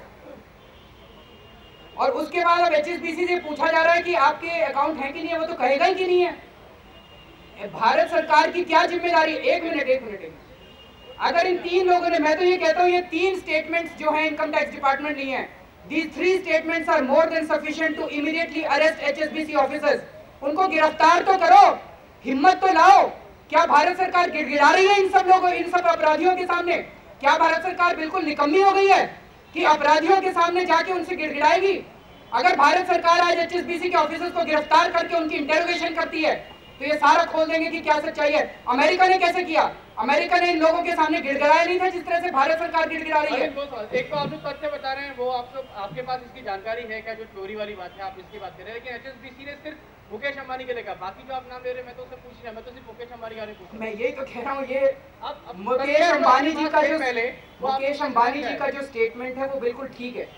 और उसके बाद अब HSBC से पूछा जा रहा है कि आपके अकाउंट है कि नहीं है, वो तो कहेगा ही कि नहीं है। भारत सरकार की क्या जिम्मेदारी? एक मिनट, अगर इन 3 लोगों ने, मैं तो ये कहता हूं ये 3 स्टेटमेंट्स जो हैं इनकम टैक्स डिपार्टमेंट नहीं है, these 3 statements are more than sufficient to immediately arrest HSBC officers। उनको गिरफ्तार तो करो, हिम्मत तो लाओ। क्या भारत सरकार गिड़गिड़ा रही है इन सब लोगों, इन सब अपराधियों के सामने? क्या भारत सरकार बिल्कुल निकम्मी हो गई है कि अपराधियों के सामने जाके उनसे गिड़गिड़ाएगी? अगर भारत सरकार आज HSBC के ऑफिसर्स को गिरफ्तार करके उनकी इंटेरोगेशन करती है तो ये सारा खोल देंगे कि क्या सच्चाई है। अमेरिका ने कैसे किया? अमेरिका ने इन लोगों के सामने गिड़गिड़ाया नहीं था जिस तरह से भारत सरकार गिड़गिड़ा रही है। एक तो आप जो तथ्य बता रहे हैं वो आपके पास इसकी जानकारी है क्या? जो चोरी वाली बात है आप इसकी बात कर रहे हैं, लेकिन HSBC ने सिर्फ मुकेश अंबानी के लिए कहा, बाकी जो आप नाम ले रहे हैं मैं तो उससे पूछ रहा हूं, मैं तो सिर्फ मुकेश अंबानी का नहीं पूछ रहा। मैं यही तो कह रहा हूँ, ये मुकेश अंबानी जी का जो मुकेश अंबानी जी का जो स्टेटमेंट है वो बिल्कुल ठीक है।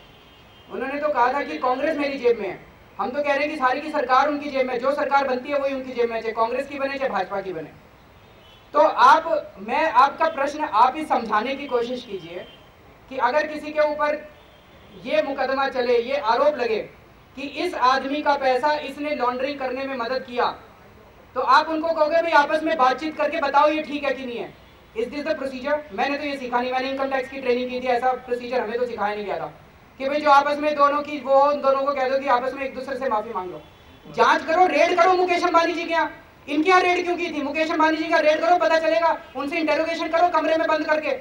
उन्होंने तो कहा था कि कांग्रेस मेरी जेब में है। हम तो कह रहे हैं कि सारी की सरकार उनकी जेब में, जो सरकार बनती है वही उनकी जेब में, चाहे कांग्रेस की बने चाहे भाजपा की बने। तो मैं आपका प्रश्न आप ही समझाने की कोशिश कीजिए कि अगर किसी के ऊपर ये मुकदमा चले, ये आरोप लगे कि इस आदमी का पैसा इसने लॉन्ड्रिंग करने में मदद किया, तो आप उनको कहोगे भाई आपस में बातचीत करके बताओ ये ठीक है कि नहीं है। Is this the procedure? मैंने तो ये सीखा नहीं, मैंने इनकम टैक्स की ट्रेनिंग की थी, ऐसा प्रोसीजर हमें तो सिखाया नहीं गया था कि भाई जो आपस में दोनों की, वो उन दोनों को कह दो कि आपस में एक दूसरे से माफी मांग लो। जांच करो, रेड करो मुकेश अंबानी जी के यहाँ। इनके यहाँ रेड क्यों की थी? मुकेश अंबानी जी का रेड करो, पता चलेगा। उनसे इंटेरोगेशन करो कमरे में बंद करके।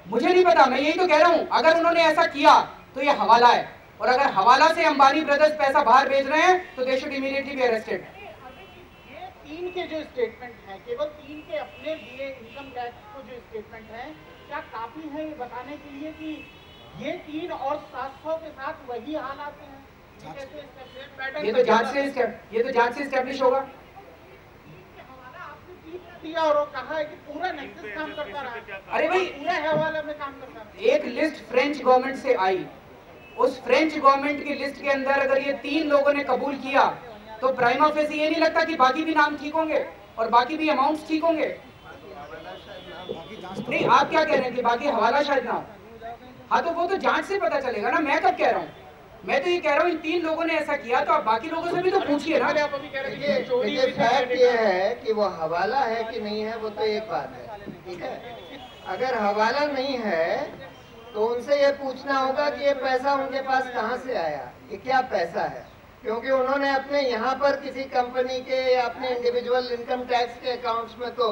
मुझे नहीं पता, मैं यही तो कह रहा हूँ, अगर उन्होंने ऐसा किया तो ये हवाला है, और अगर हवाला से अंबानी ब्रदर्स पैसा बाहर भेज रहे हैं तो they should immediately be arrested. 3 के जो स्टेटमेंट हैं, केवल 3 के अपने दिए इनकम टैक्स को जो स्टेटमेंट हैं, क्या काफी है ये बताने के लिए कि ये 3 और 700 के साथ वही हालात हैं? ये तो जांच से एस्टेब्लिश होगा। आपने दिया और कहा है कि पूरा नेक्सस काम करता रहा। अरे भाई, पूरा हवाला में काम करता रहा। एक लिस्ट फ्रेंच गवर्नमेंट से आई, उस फ्रेंच गवर्नमेंट की लिस्ट के अंदर अगर ये 3 लोगों ने कबूल किया तो प्राइमा फेसी ये नहीं लगता कि बाकी भी नाम ठीक होंगे और बाकी भी अमाउंट्स ठीक होंगे? नहीं, आप क्या कह रहे हैं कि बाकी हवाला शायद ना हो? हाँ, तो वो तो जांच से पता चलेगा ना। मैं कब कह रहा हूँ? मैं तो ये कह रहा हूँ इन 3 लोगों ने ऐसा किया, तो आप बाकी लोगों से भी तो पूछिए ना। आप अभी कह रहे थे कि चोरी देखिए फैक्ट ये है कि वो हवाला है कि नहीं है वो तो एक बात है, ठीक है। अगर हवाला नहीं है तो उनसे ये पूछना होगा कि ये पैसा उनके पास कहाँ से आया, ये क्या पैसा है, क्योंकि उन्होंने अपने यहाँ पर किसी कंपनी के या अपने इंडिविजुअल इनकम टैक्स के अकाउंट्स में तो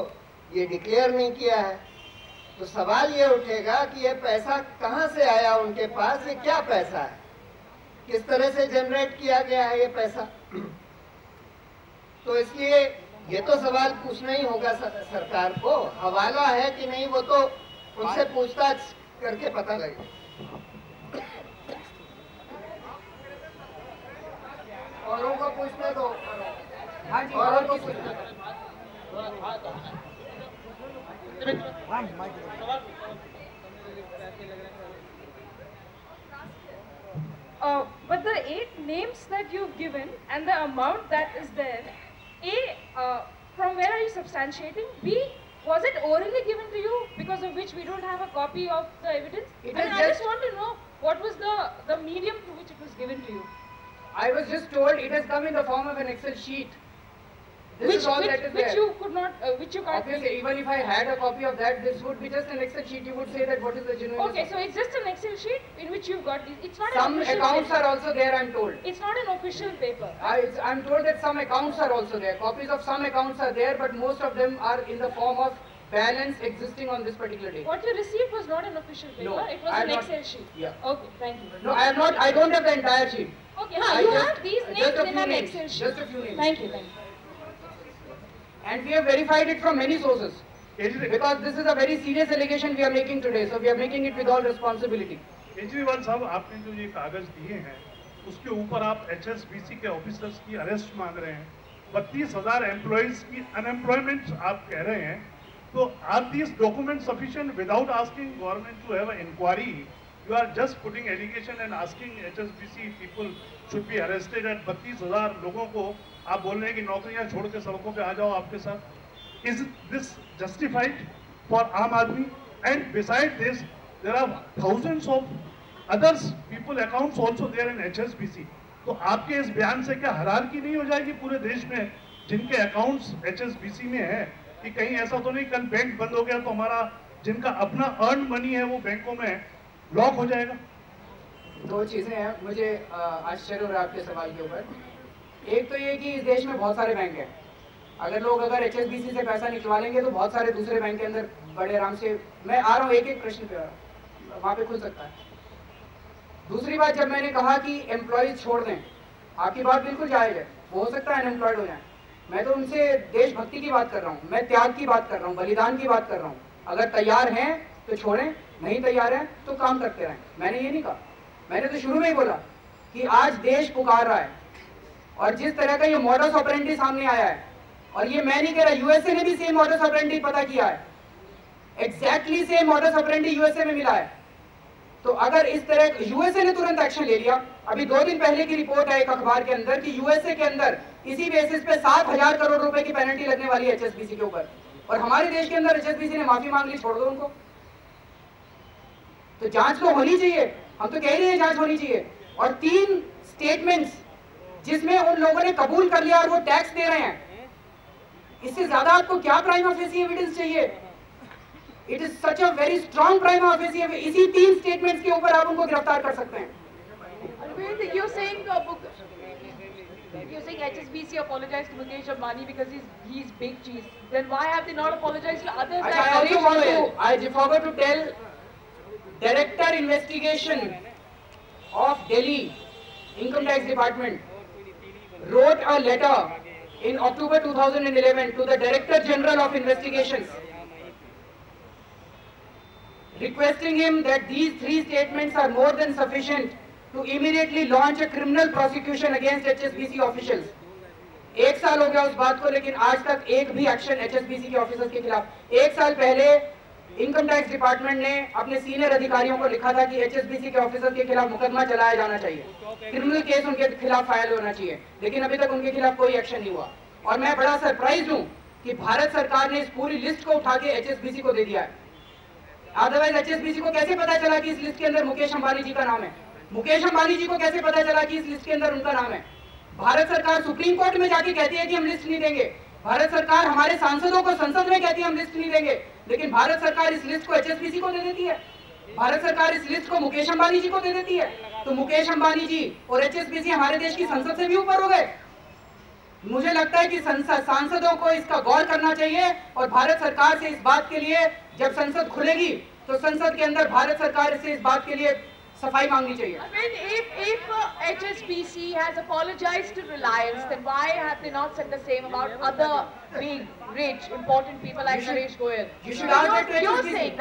ये डिक्लेयर नहीं किया है। तो सवाल ये उठेगा कि ये पैसा कहाँ से आया उनके पास, ये क्या पैसा है, किस तरह से जनरेट किया गया है ये पैसा। तो इसलिए ये तो सवाल पूछना ही होगा सरकार को। हवाला है कि नहीं वो तो उनसे पूछताछ करके पता लगेगा। औरों को पूछने दो। हाँ जी, औरों को पूछने दो। But the 8 names that you've given and the amount that is there, from where are you substantiating? B, was it orally given to you, because of which we don't have a copy of the evidence? I just want to know what was the medium through which it was given to you. I was just told it has come in the form of an Excel sheet. This is all that is there. Which you could not, which you can't. Obviously, even if I had a copy of that, this would be just an Excel sheet. You would say that what is the genuine. Okay, so it's just an Excel sheet in which you've got these. It's not Some an official accounts paper. are also there, I'm told. It's not an official paper. I'm told that some accounts are also there. Copies of some accounts are there, but most of them are in the form of balance existing on this particular day. What you received was not an official paper. No, it was I an am Excel not, sheet. Yeah. Okay, thank you. No, I am not. I don't have the entire sheet. Okay, now you have these names just a in few an names, Excel sheet. just a few names. Thank you, thank you. And we have verified it from many sources. Because this is a very serious allegation we are making today, so we are making it with all responsibility. Kejriwal साहब, आपने जो ये कागज दिए हैं उसके ऊपर आप HSBC के ऑफिसर्स की अरेस्ट मांग रहे हैं, 32,000 एम्प्लॉइज की अनएम्प्लॉयमेंट आप कह रहे हैं, तो are these document sufficient without asking government to have an inquiry? You are just putting allegation and asking HSBC people should be arrested at 32,000 लोगों को आप बोल रहे हैं कि नौकरियां छोड़ के सड़कों पे आ जाओ आपके साथ। इज दिस जस्टिफाइड फॉर आम आदमी? And beside this there are thousands of others people accounts also there in HSBC। तो आपके इस बयान से क्या हायरार्की नहीं हो जाएगी पूरे देश में जिनके अकाउंट्स HSBC में है, कि कहीं ऐसा तो नहीं कल बैंक बंद हो गया तो हमारा जिनका अपना अर्न मनी है वो बैंकों में लॉक हो जाएगा? 2 चीजें हैं, मुझे आश्चर्य हो रहा है आपके सवाल के ऊपर। एक तो ये कि इस देश में बहुत सारे बैंक हैं, अगर HSBC से पैसा निकलवा लेंगे तो बहुत सारे दूसरे बैंक के अंदर बड़े आराम से, मैं आ रहा हूँ एक प्रश्न पे आ रहा हूँ, वहाँ पे खुल सकता है। दूसरी बात, जब मैंने कहा कि एम्प्लॉयज छोड़ दें, आपकी बात बिल्कुल जायज है, हो सकता है अनएम्प्लॉयड हो जाए, मैं तो उनसे देशभक्ति की बात कर रहा हूँ, मैं त्याग की बात कर रहा हूँ, बलिदान की बात कर रहा हूँ। अगर तैयार हैं तो छोड़ें, नहीं तैयार हैं तो काम करते रहें। मैंने ये नहीं कहा, मैंने तो शुरू में ही बोला कि आज देश पुकार रहा है, और जिस तरह का ये मॉडस ऑपरेंडी सामने आया है, और ये मैं नहीं कह रहा, यूएसए ने भी सेम मॉडस ऑपरेंडी पता किया है, exactly same modus operandi USA में मिला है। तो अगर इस तरह यूएसए ने तुरंत एक्शन ले लिया, अभी 2 दिन पहले की रिपोर्ट है एक अखबार के अंदर कि यूएसए के अंदर इसी बेसिस पे 7,000 करोड़ रुपए की पेनल्टी लगने वाली है HSBC के ऊपर, और हमारे देश के अंदर HSBC ने माफी मांग ली, छोड़ दो उनको। तो जांच तो होनी चाहिए, हम तो कह रहे हैं जांच होनी चाहिए। और 3 स्टेटमेंट्स जिसमें उन लोगों ने कबूल कर लिया और वो टैक्स दे रहे हैं, इससे ज्यादा आपको क्या प्राइमा फेसी एविडेंस चाहिए? It is such a very strong prima facie, इसी 3 स्टेटमेंट्स के ऊपर आप उनको गिरफ्तार कर सकते हैं। You're saying HSBC apologized to Mukesh Ambani because he's big cheese. Then why have they not apologized to others? I forgot to tell, Director Investigation of Delhi Income Tax Department wrote a letter in October 2011 to the Director General of Investigations, requesting him that these 3 statements are more than sufficient to immediately launch a criminal prosecution against HSBC officials. 1 साल हो गया उस बात को, लेकिन आज तक एक भी एक्शन HSBC के ऑफिसर्स के खिलाफ। 1 साल पहले इनकम टैक्स डिपार्टमेंट ने अपने सीनियर अधिकारियों को लिखा था कि HSBC के ऑफिसर्स के खिलाफ मुकदमा चलाया जाना चाहिए, क्रिमिनल केस उनके खिलाफ फाइल होना चाहिए, लेकिन अभी तक उनके खिलाफ कोई एक्शन नहीं हुआ। और मैं बड़ा सरप्राइज हूं कि भारत सरकार ने इस पूरी लिस्ट को उठा के HSBC को दे दिया है। अदरवाइज HSBC को कैसे पता चला कि इस लिस्ट के अंदर मुकेश अंबानी जी का नाम है? मुकेश अंबानी जी को कैसे पता चला कि इस लिस्ट के अंदर उनका नाम है? भारत सरकार सुप्रीम कोर्ट में जाके कहती है कि हम लिस्ट नहीं देंगे, भारत सरकार हमारे सांसदों को संसद में कहती है हम लिस्ट नहीं देंगे, लेकिन भारत सरकार इस लिस्ट को HSBC को दे देती है, भारत सरकार इस लिस्ट को मुकेश अंबानी जी को दे देती है। तो मुकेश अंबानी जी और HSBC हमारे देश की संसद से भी ऊपर हो गए। मुझे लगता है कि सांसदों को इसका गौर करना चाहिए और भारत सरकार से इस बात के लिए, जब संसद खुलेगी तो संसद के अंदर भारत सरकार से इस बात के लिए सफाई मांगनी चाहिए। I mean, if HSBC has apologized to Reliance, then why have they not said the same about other big, rich, important people like Naresh Goyal? You should ask that to HSBC. You're saying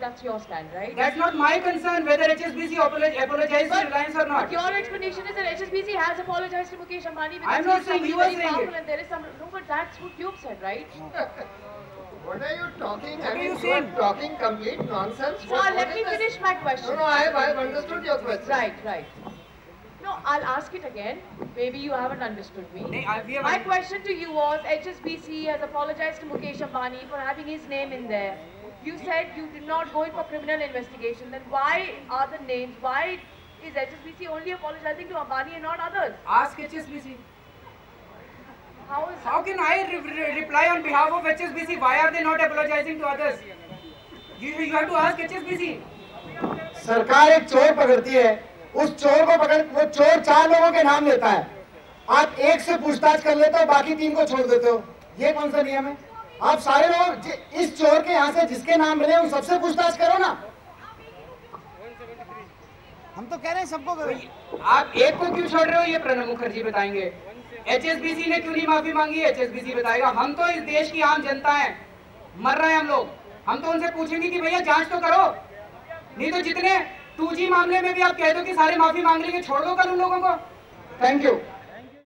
that's your stand, right? That's not my concern whether HSBC apologized to Reliance or not. But your explanation is that HSBC has apologized to Mukesh Ambani. I'm not saying you are saying it. And there is some, no, but that's what you've said, right? What are you talking? What I are you mean, you are saying? talking complete nonsense. So let me finish my question. No, I have understood your question. Right. No, I'll ask it again. Maybe you haven't understood me. My question to you was, HSBC has apologized to Mukesh Ambani for having his name in there. You said you did not go in for criminal investigation. Then why are the names? Why is HSBC only apologizing to Ambani and not others? Ask HSBC. How can I reply on behalf of HSBC? Why are they not apologizing to others? You have to ask HSBC. सरकार एक चोर पकड़ती है, उस चोर को पकड़, वो चोर 4 लोगों के नाम लेता है, आप एक से पूछताछ कर लेते हो, बाकी 3 को छोड़ देते हो। ये कौन सा नियम है? आप सारे लोग इस चोर के यहाँ से जिसके नाम मिले उन सबसे पूछताछ करो ना। हम तो कह रहे हैं सबको करो। आप एक को क्यों छोड़ रहे हो? ये प्रणब मुखर्जी बताएंगे। HSBC ने क्यों नहीं माफी मांगी? HSBC बताएगा। हम तो इस देश की आम जनता हैं, मर रहे हैं हम लोग, हम तो उनसे पूछेंगे कि भैया जांच तो करो, नहीं तो जितने 2G मामले में भी आप कह दो कि सारे माफी मांग लेंगे, छोड़ दो कल उन लोगों को। Thank you.